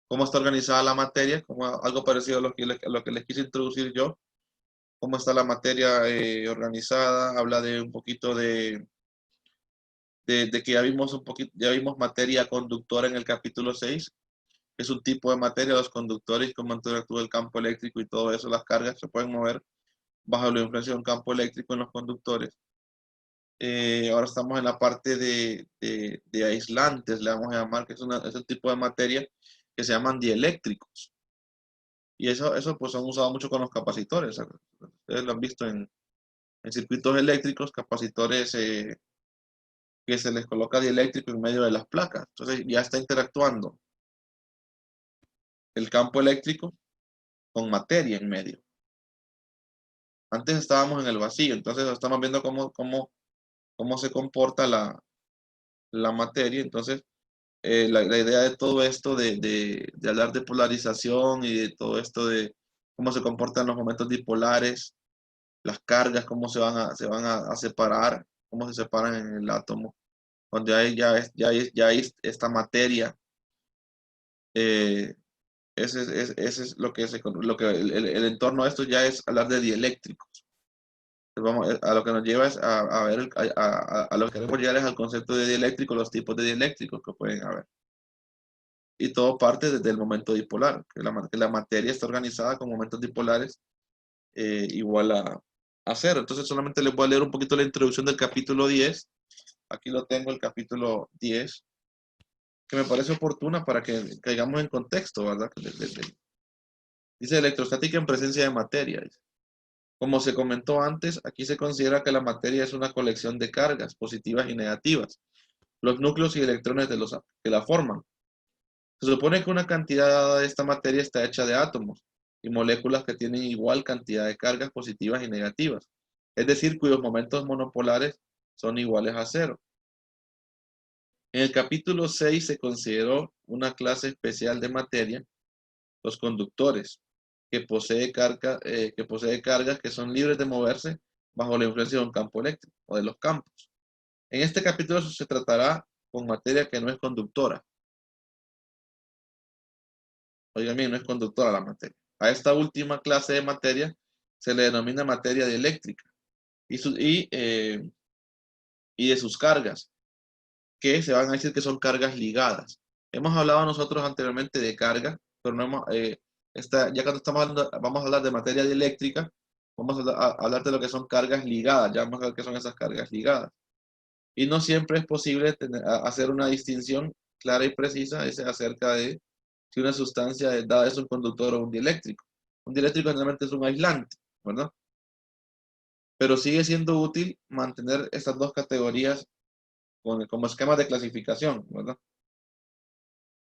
cómo está organizada la materia, como algo parecido a lo que les quise introducir yo, cómo está la materia organizada, habla de un poquito de que ya vimos materia conductora en el capítulo 6, que es un tipo de materia, los conductores, cómo interactúa el campo eléctrico y todo eso, las cargas se pueden mover bajo la influencia de un campo eléctrico en los conductores. Ahora estamos en la parte de aislantes, le vamos a llamar, que es un tipo de materia que se llaman dieléctricos. Y eso pues son usados mucho con los capacitores. Ustedes lo han visto en circuitos eléctricos, capacitores que se les coloca dieléctrico en medio de las placas. Entonces ya está interactuando el campo eléctrico con materia en medio. Antes estábamos en el vacío, entonces estamos viendo cómo se comporta la materia. Entonces, la idea de todo esto, de hablar de polarización y de todo esto de cómo se comportan los momentos dipolares, las cargas, cómo se van a separar, cómo se separan en el átomo, donde hay esta materia. Ese es lo que el entorno de esto ya es hablar de dieléctricos. A lo que nos lleva es a ver, a lo que queremos llegar es al concepto de dieléctrico, los tipos de dieléctricos que pueden haber. Y todo parte desde el momento dipolar, que la materia está organizada con momentos dipolares igual a 0. Entonces solamente les voy a leer un poquito la introducción del capítulo 10. Aquí lo tengo, el capítulo 10, que me parece oportuna para que caigamos en contexto, ¿verdad? Dice electrostática en presencia de materia. Dice. Como se comentó antes, aquí se considera que la materia es una colección de cargas positivas y negativas, los núcleos y electrones que la forman. Se supone que una cantidad dada de esta materia está hecha de átomos y moléculas que tienen igual cantidad de cargas positivas y negativas, es decir, cuyos momentos monopolares son iguales a 0. En el capítulo 6 se consideró una clase especial de materia, los conductores, que posee cargas que son libres de moverse bajo la influencia de un campo eléctrico o de los campos. En este capítulo se tratará con materia que no es conductora. Oigan bien, no es conductora la materia. A esta última clase de materia se le denomina materia dieléctrica y de sus cargas, que se van a decir que son cargas ligadas. Hemos hablado nosotros anteriormente de carga, pero no hemos, ya cuando estamos hablando, vamos a hablar de materia dieléctrica, vamos a hablar de lo que son cargas ligadas, ya vamos a ver qué son esas cargas ligadas. Y no siempre es posible hacer una distinción clara y precisa acerca de si una sustancia dada es un conductor o un dieléctrico. Un dieléctrico generalmente es un aislante, ¿verdad? Pero sigue siendo útil mantener estas dos categorías como esquemas de clasificación, ¿verdad?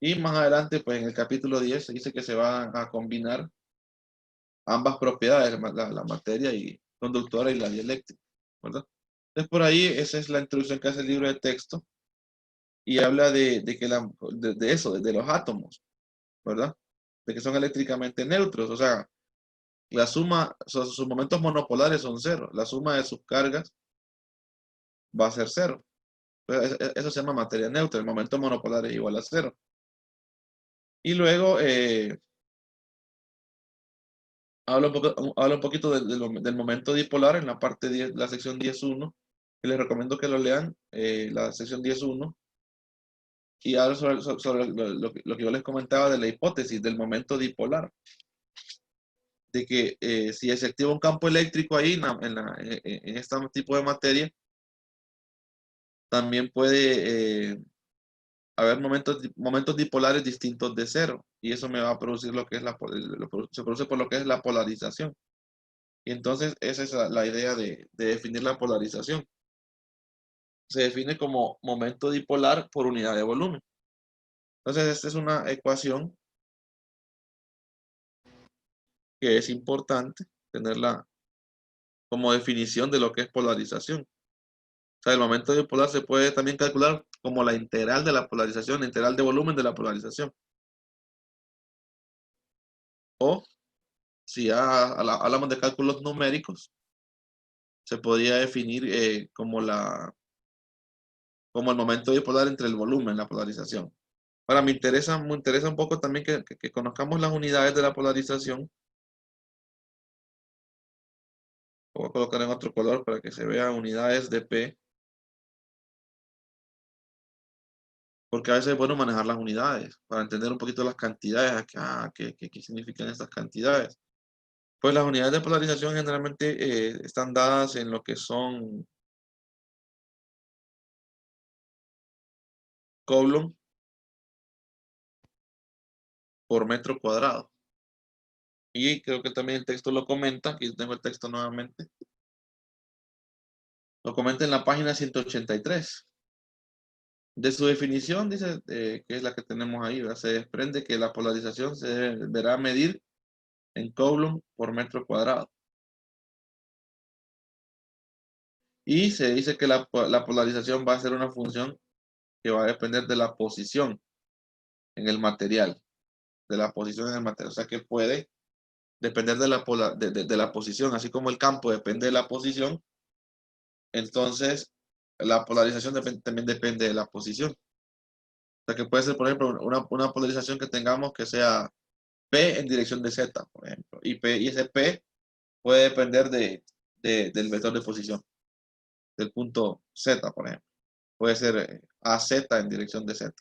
Y más adelante, pues en el capítulo 10 se dice que se van a combinar ambas propiedades, la materia y conductora y la dieléctrica, ¿verdad? Entonces por ahí esa es la introducción que hace el libro de texto y habla de eso, de los átomos, ¿verdad? De que son eléctricamente neutros, o sea, la suma, sus momentos monopolares son 0, la suma de sus cargas va a ser 0. Eso se llama materia neutra, el momento monopolar es igual a 0. Y luego habla un poquito del momento dipolar en la parte 10, la sección 10.1, que les recomiendo que lo lean, la sección 10.1, y habla sobre lo que yo les comentaba de la hipótesis del momento dipolar, de que si se activa un campo eléctrico ahí en este tipo de materia, también puede haber momentos dipolares distintos de 0, y eso me va a producir lo que es se produce por lo que es la polarización. Y entonces esa es la idea de definir la polarización. Se define como momento dipolar por unidad de volumen. Entonces esta es una ecuación que es importante tenerla como definición de lo que es polarización. O sea, el momento dipolar se puede también calcular como la integral de la polarización, la integral de volumen de la polarización. O si ya hablamos de cálculos numéricos, se podría definir como el momento dipolar entre el volumen, la polarización. Ahora, me interesa un poco también que conozcamos las unidades de la polarización. Voy a colocar en otro color para que se vean unidades de P. Porque a veces es bueno manejar las unidades para entender un poquito las cantidades, qué significan estas cantidades. Pues las unidades de polarización generalmente están dadas en lo que son Coulomb por metro cuadrado. Y creo que también el texto lo comenta, aquí tengo el texto nuevamente. Lo comenta en la página 183. De su definición, dice, que es la que tenemos ahí, ¿verdad? Se desprende que la polarización se deberá medir en Coulomb por metro cuadrado. Y se dice que la polarización va a ser una función que va a depender de la posición en el material. De la posición en el material. O sea que puede depender de la posición. Así como el campo depende de la posición, entonces la polarización también depende de la posición. O sea que puede ser, por ejemplo, una polarización que tengamos que sea P en dirección de Z, por ejemplo. Y ese P puede depender del vector de posición. Del punto Z, por ejemplo. Puede ser AZ en dirección de Z.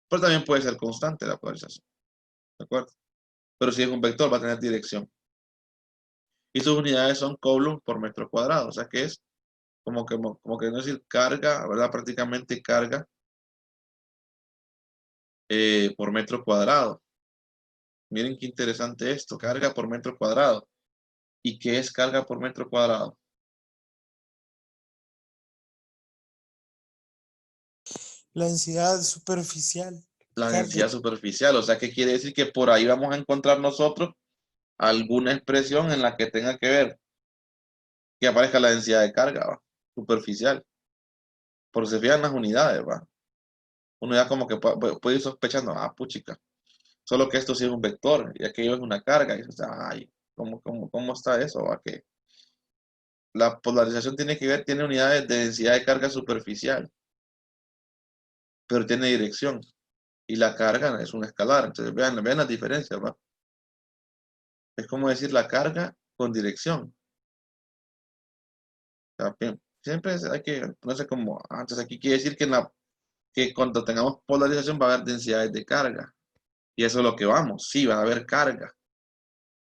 Pero también puede ser constante la polarización. ¿De acuerdo? Pero si es un vector va a tener dirección. Y sus unidades son coulombs por metro cuadrado. O sea que es como que no decir carga, ¿verdad? Prácticamente carga por metro cuadrado. Miren qué interesante esto, carga por metro cuadrado. ¿Y qué es carga por metro cuadrado? La densidad superficial. La Carga. densidad superficial. O sea, ¿qué quiere decir? Que por ahí vamos a encontrar nosotros alguna expresión en la que tenga que ver que aparezca la densidad de carga, ¿va? Superficial. Porque se fijan las unidades, ¿va? Uno ya como que puede ir sospechando, puchica, solo que esto sí es un vector y aquello es una carga. Y dice, ay, ¿cómo está eso? ¿Va? Que la polarización tiene unidades de densidad de carga superficial, pero tiene dirección. Y la carga es un escalar. Entonces vean las diferencias, ¿va? Es como decir la carga con dirección. O sea, siempre hay que ponerse como, entonces aquí quiere decir que cuando tengamos polarización va a haber densidades de carga. Y eso es lo que vamos, sí, va a haber carga.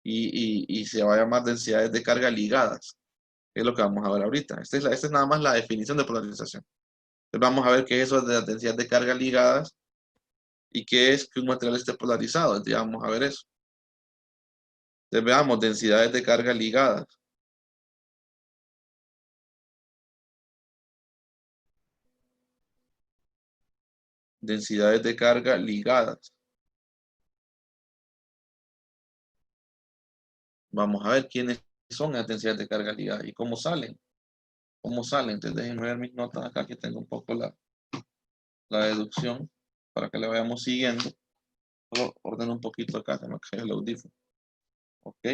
Y se va a llamar densidades de carga ligadas. Es lo que vamos a ver ahorita. Esta es nada más la definición de polarización. Entonces vamos a ver qué es eso de las densidades de carga ligadas y qué es que un material esté polarizado. Entonces ya vamos a ver eso. Entonces veamos densidades de carga ligadas. Densidades de carga ligadas. Vamos a ver quiénes son las densidades de carga ligadas y cómo salen. ¿Cómo salen? Entonces déjenme ver mis notas acá, que tengo un poco la deducción para que le vayamos siguiendo. Solo ordeno un poquito acá, se me cae el audífono. Ok.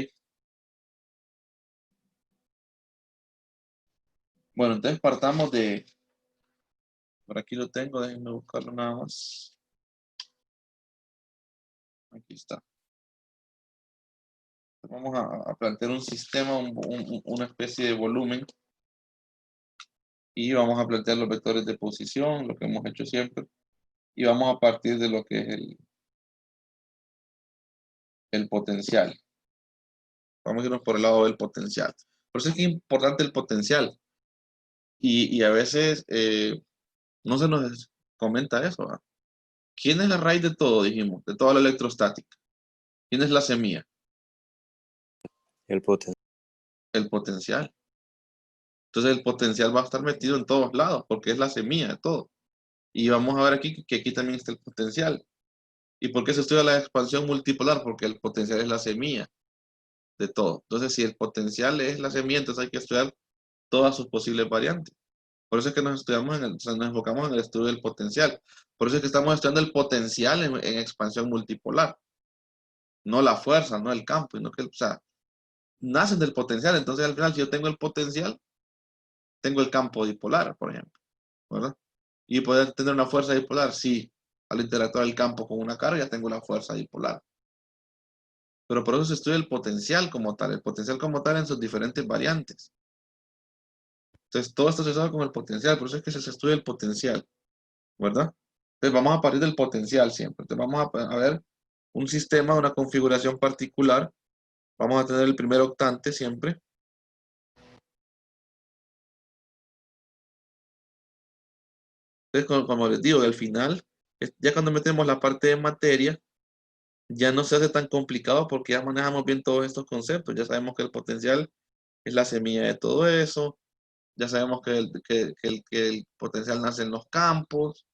Bueno, entonces partamos de... Por aquí lo tengo, déjenme buscarlo nada más. Aquí está. Vamos a plantear un sistema, una especie de volumen. Y vamos a plantear los vectores de posición, lo que hemos hecho siempre. Y vamos a partir de lo que es el potencial. Vamos a irnos por el lado del potencial. Por eso es que es importante el potencial. Y a veces no se nos comenta eso, ¿verdad? ¿Quién es la raíz de todo, dijimos? De toda la electrostática. ¿Quién es la semilla? El potencial. El potencial. Entonces el potencial va a estar metido en todos lados, porque es la semilla de todo. Y vamos a ver aquí que aquí también está el potencial. ¿Y por qué se estudia la expansión multipolar? Porque el potencial es la semilla de todo. Entonces, si el potencial es la semilla, entonces hay que estudiar todas sus posibles variantes. Por eso es que nos enfocamos en el estudio del potencial. Por eso es que estamos estudiando el potencial en expansión multipolar. No la fuerza, no el campo, sino que, o sea, nacen del potencial. Entonces, al final, si yo tengo el potencial, tengo el campo dipolar, por ejemplo, ¿verdad? Y poder tener una fuerza dipolar, sí. Al interactuar el campo con una carga, tengo la fuerza dipolar. Pero por eso se estudia el potencial como tal en sus diferentes variantes. Entonces, todo esto se sabe con el potencial, por eso es que se estudia el potencial, ¿verdad? Entonces, vamos a partir del potencial siempre. Entonces, vamos a ver un sistema, una configuración particular. Vamos a tener el primer octante siempre. Entonces, como les digo, al final, ya cuando metemos la parte de materia, ya no se hace tan complicado porque ya manejamos bien todos estos conceptos. Ya sabemos que el potencial es la semilla de todo eso. Ya sabemos que el potencial nace en los campos.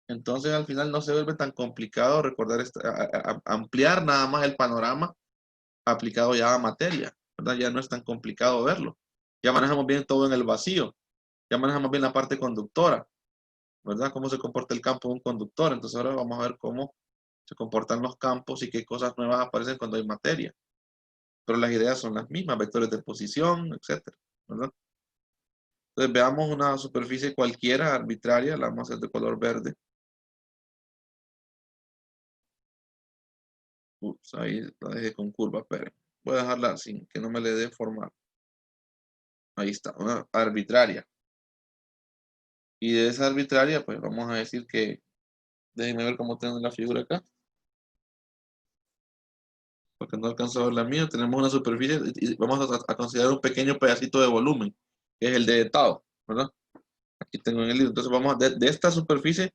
Entonces, al final no se vuelve tan complicado recordar, ampliar nada más el panorama aplicado ya a materia, ¿verdad? Ya no es tan complicado verlo. Ya manejamos bien todo en el vacío. Ya manejamos bien la parte conductora, ¿verdad? Cómo se comporta el campo de un conductor. Entonces ahora vamos a ver cómo se comportan los campos y qué cosas nuevas aparecen cuando hay materia. Pero las ideas son las mismas, vectores de posición, etcétera, ¿verdad? Entonces veamos una superficie cualquiera, arbitraria, la vamos a hacer de color verde. Ups, ahí la dejé con curva, pero voy a dejarla sin que no me le dé forma. Ahí está, una arbitraria. Y de esa arbitraria, pues vamos a decir que, déjenme ver cómo tengo la figura acá. porque no alcanzo a ver la mía. Tenemos una superficie y vamos a considerar un pequeño pedacito de volumen, que es el de Tau, ¿verdad? Aquí tengo en el libro. Entonces vamos de esta superficie,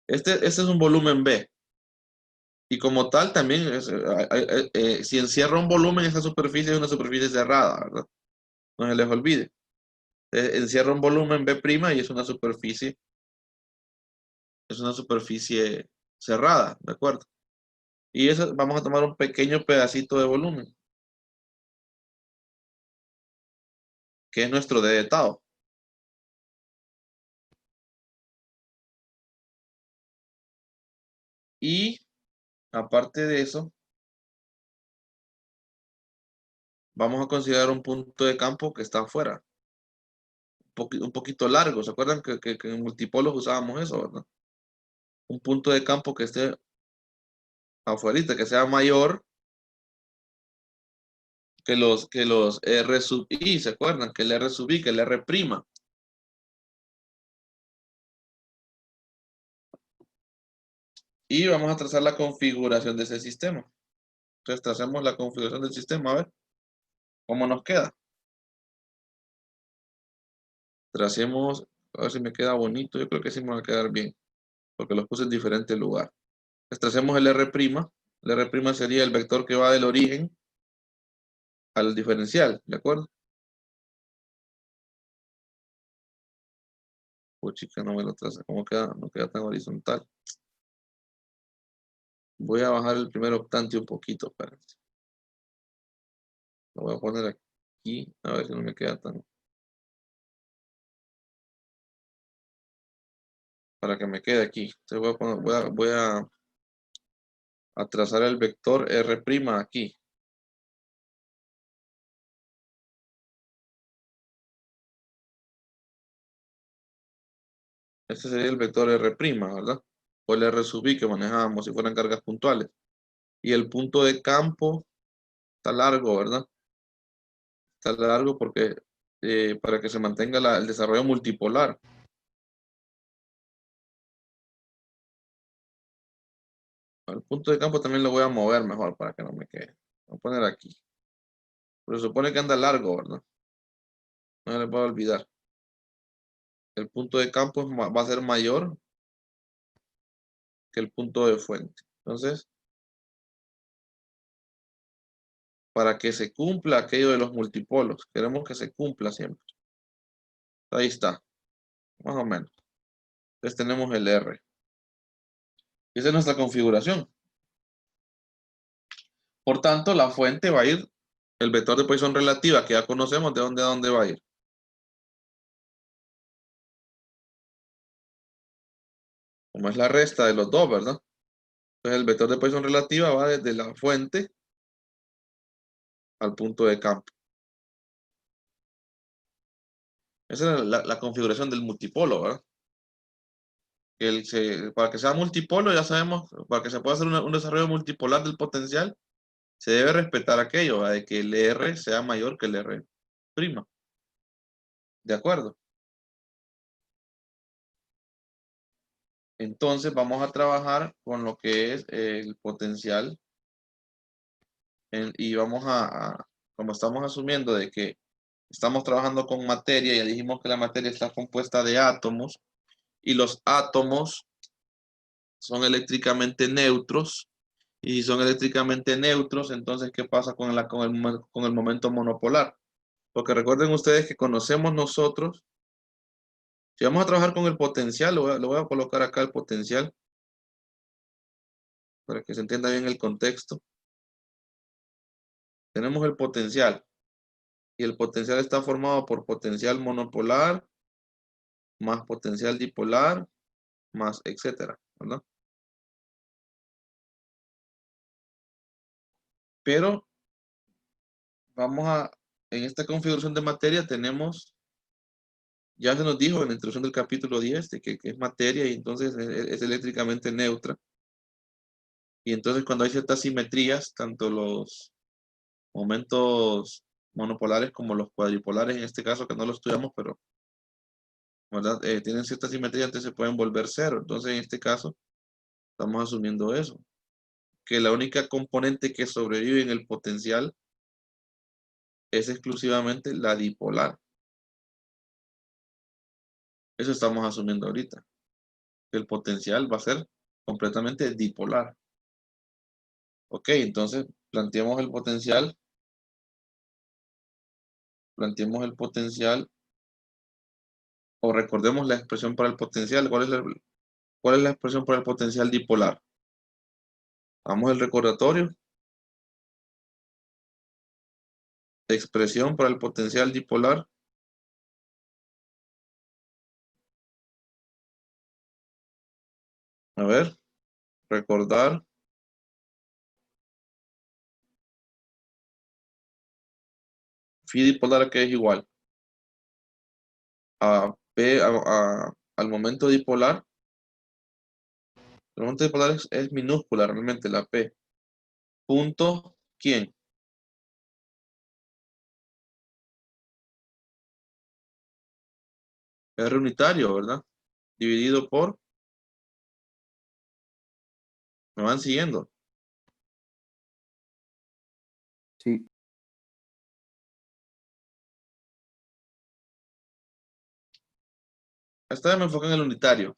este es un volumen B. Y como tal también, si encierra un volumen, esa superficie es una superficie cerrada, ¿verdad? No se les olvide. Encierra un volumen B' y es una superficie cerrada, ¿de acuerdo? Y eso vamos a tomar un pequeño pedacito de volumen, que es nuestro D de Tau. Y aparte de eso, vamos a considerar un punto de campo que está afuera. Un poquito largo. ¿Se acuerdan que en multipolos usábamos eso, verdad? Un punto de campo que esté afuera, que sea mayor que los R sub I. ¿Se acuerdan? Que el R sub I, que el R'. Y vamos a trazar la configuración de ese sistema. Entonces trazamos la configuración del sistema, a ver cómo nos queda. Tracemos, a ver si me queda bonito. Yo creo que sí me va a quedar bien, porque los puse en diferente lugar. Entonces tracemos el R'. El R' sería el vector que va del origen al diferencial, ¿de acuerdo? Chica, no me lo traza. ¿Cómo queda? No queda tan horizontal. Voy a bajar el primer octante un poquito, espérense. Lo voy a poner aquí, a ver si no me queda tan... Para que me quede aquí. Entonces voy a trazar el vector R' aquí. Este sería el vector R', ¿verdad? O el R sub I que manejábamos si fueran cargas puntuales. Y el punto de campo está largo, ¿verdad? Está largo porque para que se mantenga el desarrollo multipolar. El punto de campo también lo voy a mover mejor para que no me quede. Voy a poner aquí. Pero se supone que anda largo, ¿verdad? No se les va a olvidar. El punto de campo va a ser mayor que el punto de fuente. Entonces, para que se cumpla aquello de los multipolos, queremos que se cumpla siempre. Ahí está, más o menos. Entonces tenemos el R. Esa es nuestra configuración. Por tanto, la fuente va a ir, el vector de Poisson relativa, que ya conocemos de dónde a dónde va a ir. Como es la resta de los dos, ¿verdad? Entonces el vector de Poisson relativa va desde la fuente al punto de campo. Esa es la configuración del multipolo, ¿verdad? Para que sea multipolo, ya sabemos, para que se pueda hacer un desarrollo multipolar del potencial, se debe respetar aquello, ¿verdad? De que el R sea mayor que el R'. ¿De acuerdo? Entonces vamos a trabajar con lo que es el potencial y vamos como estamos asumiendo de que estamos trabajando con materia, ya dijimos que la materia está compuesta de átomos y los átomos son eléctricamente neutros. Y si son eléctricamente neutros, entonces ¿qué pasa con el momento monopolar? Porque recuerden ustedes que conocemos nosotros, si vamos a trabajar con el potencial, lo voy a colocar acá el potencial, para que se entienda bien el contexto. Tenemos el potencial, y el potencial está formado por potencial monopolar, más potencial dipolar, más etcétera, ¿verdad? Pero en esta configuración de materia tenemos, ya se nos dijo en la introducción del capítulo 10, de que es materia y entonces es eléctricamente neutra. Y entonces cuando hay ciertas simetrías, tanto los momentos monopolares como los cuadripolares, en este caso que no lo estudiamos, pero ¿verdad? Tienen cierta simetría, entonces se pueden volver cero. Entonces en este caso estamos asumiendo eso, que la única componente que sobrevive en el potencial es exclusivamente la dipolar. Eso estamos asumiendo ahorita. Que el potencial va a ser completamente dipolar. Ok, entonces planteemos el potencial. Planteemos el potencial. O recordemos la expresión para el potencial. ¿Cuál es la expresión para el potencial dipolar? Vamos al recordatorio. Expresión para el potencial dipolar. A ver, recordar. Phi dipolar, que es igual a P al momento dipolar. El momento dipolar es minúscula realmente la P. Punto, ¿quién? R unitario, ¿verdad? Dividido por. ¿Me van siguiendo? Sí. Esta vez me enfoqué en el unitario.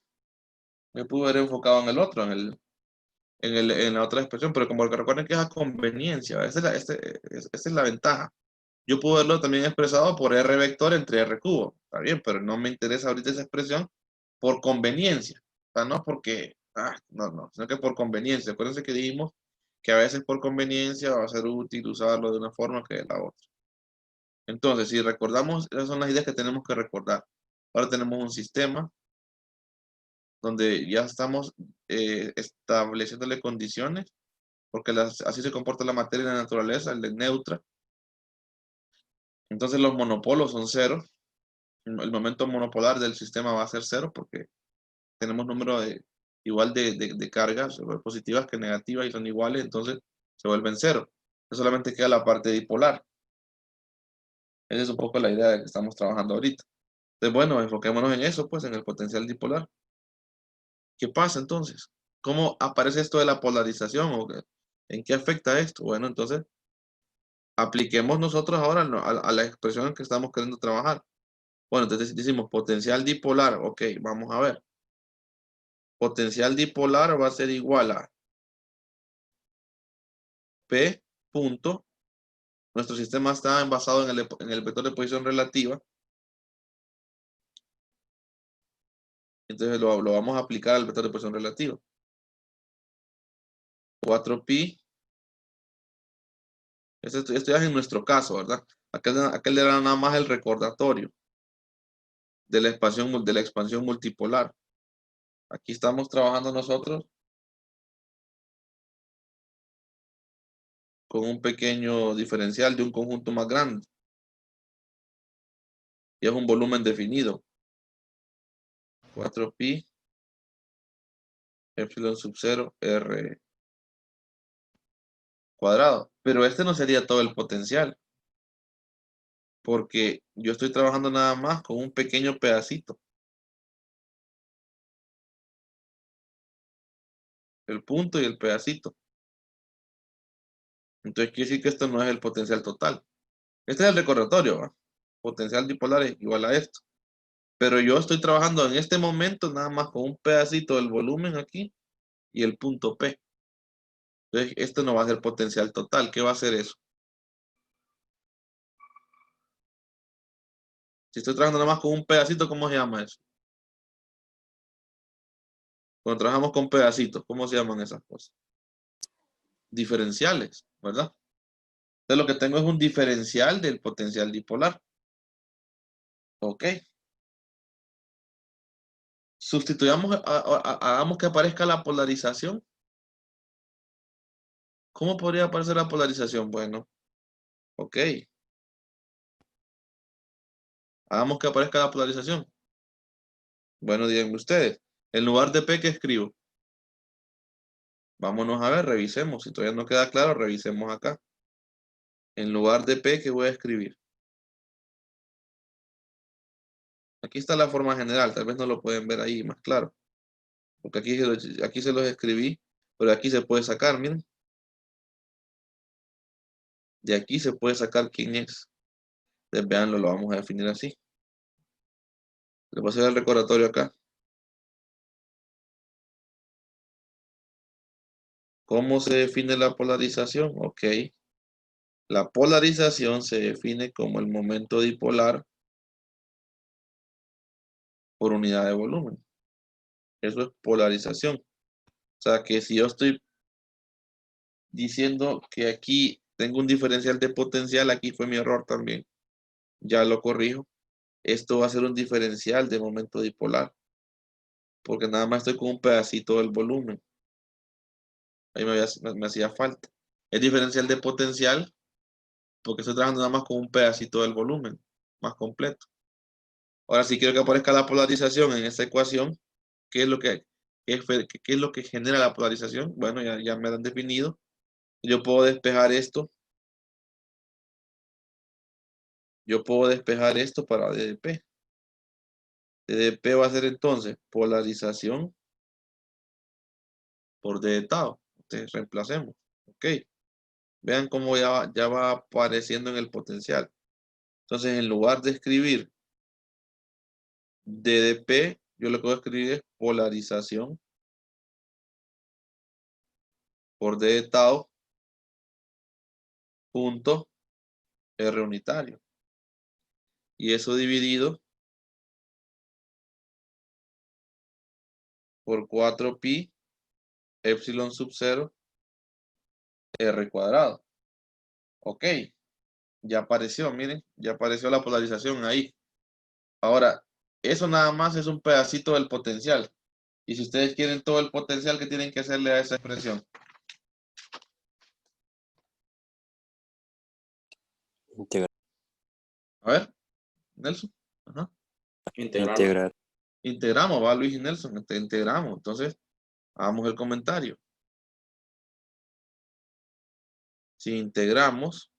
Me pude haber enfocado en el otro, en la otra expresión, pero como que recuerden que es a conveniencia, ¿verdad? Esa es la ventaja. Yo puedo verlo también expresado por R vector entre R cubo. Está bien, pero no me interesa ahorita esa expresión por conveniencia. O sea, no porque, no, sino que por conveniencia. Acuérdense que dijimos que a veces por conveniencia va a ser útil usarlo de una forma que de la otra. Entonces, si recordamos, esas son las ideas que tenemos que recordar. Ahora tenemos un sistema donde ya estamos estableciéndole condiciones, porque así se comporta la materia en la naturaleza, el de neutra. Entonces los monopolos son cero. El momento monopolar del sistema va a ser cero porque tenemos número igual de cargas positivas que negativas y son iguales, entonces se vuelven cero. Solamente queda la parte dipolar. Esa es un poco la idea de que estamos trabajando ahorita. Entonces, bueno, enfoquémonos en eso, pues, en el potencial dipolar. ¿Qué pasa entonces? ¿Cómo aparece esto de la polarización? ¿En qué afecta esto? Bueno, entonces, apliquemos nosotros ahora a la expresión en que estamos queriendo trabajar. Bueno, entonces decimos potencial dipolar. Ok, vamos a ver. Potencial dipolar va a ser igual a P punto. Nuestro sistema está basado en el vector de posición relativa. Entonces lo vamos a aplicar al vector de posición relativa. 4pi. Esto ya es en nuestro caso, ¿verdad? Aquel era nada más el recordatorio de la expansión multipolar. Aquí estamos trabajando nosotros con un pequeño diferencial de un conjunto más grande. Y es un volumen definido. 4pi epsilon sub 0 r cuadrado. Pero este no sería todo el potencial. Porque yo estoy trabajando nada más con un pequeño pedacito. El punto y el pedacito. Entonces quiere decir que esto no es el potencial total. Este es el recordatorio, ¿va? Potencial dipolar es igual a esto. Pero yo estoy trabajando en este momento nada más con un pedacito del volumen aquí y el punto P. Entonces esto no va a ser potencial total. ¿Qué va a ser eso? Si estoy trabajando nada más con un pedacito, ¿cómo se llama eso? Cuando trabajamos con pedacitos, ¿cómo se llaman esas cosas? Diferenciales, ¿verdad? Entonces lo que tengo es un diferencial del potencial dipolar. Ok. Sustituyamos, hagamos que aparezca la polarización. ¿Cómo podría aparecer la polarización? Bueno, ok. Hagamos que aparezca la polarización. Bueno, díganme ustedes. En lugar de P, ¿qué escribo? Vámonos a ver, revisemos. Si todavía no queda claro, revisemos acá. En lugar de P, ¿qué voy a escribir? Aquí está la forma general. Tal vez no lo pueden ver ahí más claro. Porque aquí se los escribí. Pero aquí se puede sacar, miren. De aquí se puede sacar quién es. Entonces, veanlo, lo vamos a definir así. Le voy a hacer el recordatorio acá. ¿Cómo se define la polarización? Ok. La polarización se define como el momento dipolar por unidad de volumen. Eso es polarización. O sea que si yo estoy diciendo que aquí tengo un diferencial de potencial, aquí fue mi error también. Ya lo corrijo. Esto va a ser un diferencial de momento dipolar. Porque nada más estoy con un pedacito del volumen. Ahí me hacía falta. Es diferencial de potencial porque estoy trabajando nada más con un pedacito del volumen más completo. Ahora, si quiero que aparezca la polarización en esta ecuación, ¿qué es lo que, qué es lo que genera la polarización? Bueno, ya me lo han definido. Yo puedo despejar esto. Yo puedo despejar esto para DDP. DDP va a ser entonces polarización por D de tau. Entonces reemplacemos. Ok. Vean cómo ya va apareciendo en el potencial. Entonces, en lugar de escribir DDP, yo lo que voy a escribir es polarización por D de tau punto R unitario. Y eso dividido por 4pi epsilon sub 0 R cuadrado. Ok. Ya apareció, miren. Ya apareció la polarización ahí. Ahora, eso nada más es un pedacito del potencial. Y si ustedes quieren todo el potencial, ¿qué tienen que hacerle a esa expresión? Integrar. A ver, Nelson. Ajá. Integrar. Integramos, va Luis y Nelson. Integramos. Entonces, hagamos el comentario. Si integramos,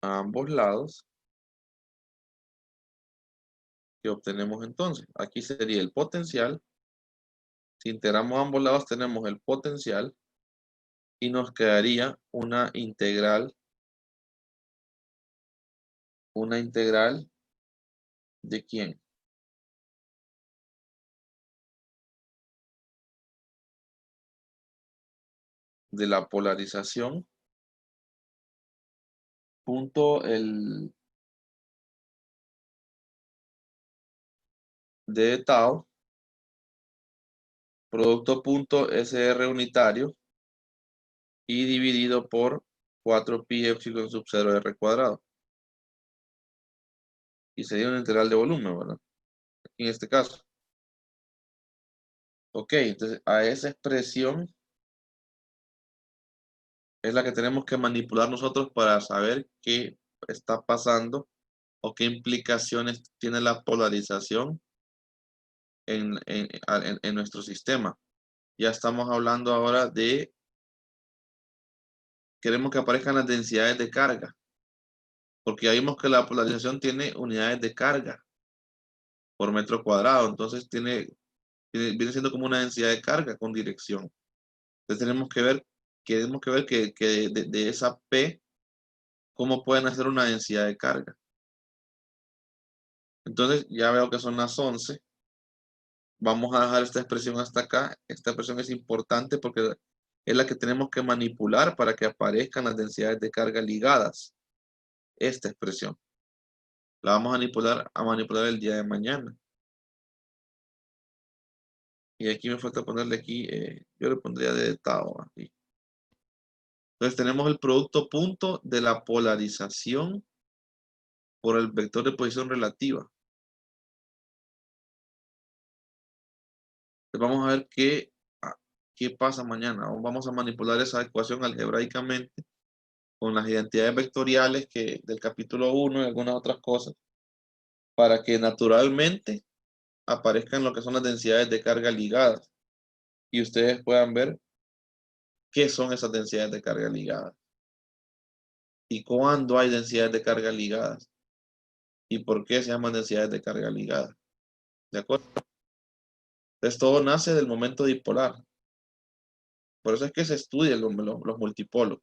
a ambos lados, ¿qué obtenemos entonces? Aquí sería el potencial. Si integramos a ambos lados, tenemos el potencial y nos quedaría una integral ¿de quién? De la polarización punto el D de tau producto punto SR unitario y dividido por 4pi epsilon sub 0 R cuadrado. Y sería una integral de volumen, ¿verdad? En este caso. Ok, entonces a esa expresión es la que tenemos que manipular nosotros para saber qué está pasando o qué implicaciones tiene la polarización en nuestro sistema. Ya estamos hablando ahora de, queremos que aparezcan las densidades de carga, porque ya vimos que la polarización tiene unidades de carga por metro cuadrado, entonces viene siendo como una densidad de carga con dirección. Entonces queremos que ver que de esa P, cómo pueden hacer una densidad de carga. Entonces ya veo que son las 11. Vamos a dejar esta expresión hasta acá. Esta expresión es importante porque es la que tenemos que manipular para que aparezcan las densidades de carga ligadas. Esta expresión. La vamos a manipular el día de mañana. Y aquí me falta ponerle aquí, yo le pondría de tau aquí. Entonces tenemos el producto punto de la polarización por el vector de posición relativa. Entonces vamos a ver qué pasa mañana. Vamos a manipular esa ecuación algebraicamente con las identidades vectoriales del capítulo 1 y algunas otras cosas, para que naturalmente aparezcan lo que son las densidades de carga ligadas y ustedes puedan ver qué son esas densidades de carga ligadas y cuándo hay densidades de carga ligadas. y por qué se llaman densidades de carga ligada. ¿De acuerdo? Entonces todo nace del momento dipolar. Por eso es que se estudian los multipolos.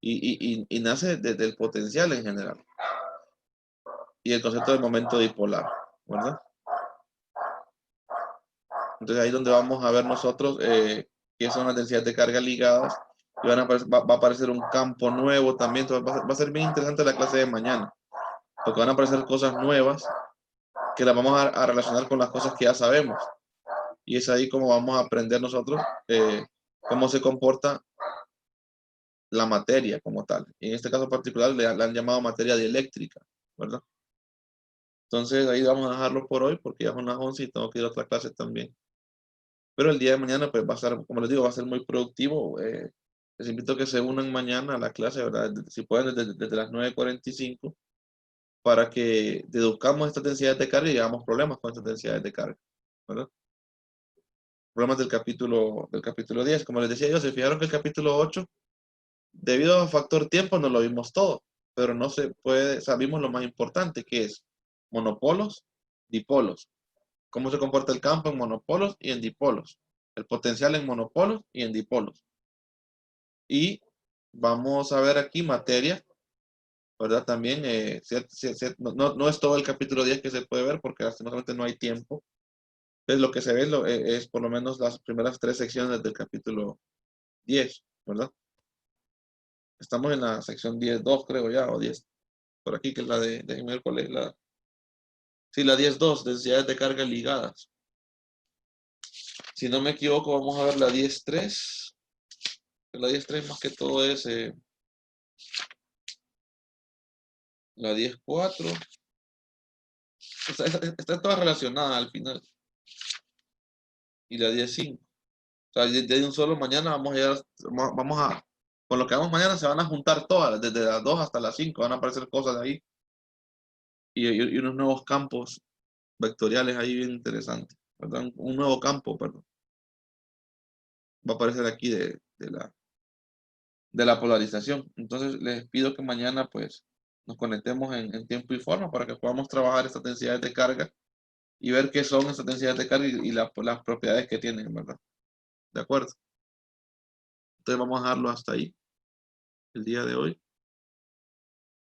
Y nace desde el potencial en general. Y el concepto del momento dipolar, ¿verdad? Entonces ahí es donde vamos a ver nosotros qué son las densidades de carga ligadas. Y va a aparecer un campo nuevo también. Entonces va a ser bien interesante la clase de mañana. Porque van a aparecer cosas nuevas que las vamos a relacionar con las cosas que ya sabemos. Y es ahí como vamos a aprender nosotros cómo se comporta la materia como tal. Y en este caso particular le han llamado materia dieléctrica, ¿verdad? Entonces ahí vamos a dejarlo por hoy porque ya son las 11 y tengo que ir a otra clase también. Pero el día de mañana pues va a ser, como les digo, va a ser muy productivo. Les invito a que se unan mañana a la clase, ¿verdad? Si pueden desde las 9:45 para que deduzcamos estas densidades de carga y hagamos problemas con estas densidades de carga, ¿verdad? Problemas del capítulo 10. Como les decía yo, se fijaron que el capítulo 8, debido a factor tiempo, no lo vimos todo, pero no se puede, sabimos lo más importante, que es monopolos, dipolos. Cómo se comporta el campo en monopolos y en dipolos. El potencial en monopolos y en dipolos. Y vamos a ver aquí materia, ¿verdad? También, no es todo el capítulo 10 que se puede ver porque lastimosamente no hay tiempo. Entonces lo que se ve es por lo menos las primeras 3 secciones del capítulo 10, ¿verdad? Estamos en la sección 10.2 creo ya, o 10. Por aquí que es la de miércoles, sí, la 10.2, densidades de carga ligadas. Si no me equivoco, vamos a ver la 10.3. La 10.3 más que todo es la 10.4. Está toda relacionada al final. Y la 10.5. O sea, de un solo mañana vamos a llegar, con lo que hagamos mañana se van a juntar todas, desde las 2 hasta las 5, van a aparecer cosas de ahí. Y unos nuevos campos vectoriales ahí bien interesantes, ¿verdad? Un nuevo campo, perdón. Va a aparecer aquí de la polarización. Entonces les pido que mañana pues nos conectemos en tiempo y forma para que podamos trabajar estas densidades de carga y ver qué son esas densidades de carga y las propiedades que tienen, ¿verdad? ¿De acuerdo? Entonces vamos a dejarlo hasta ahí el día de hoy.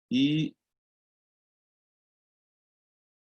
Y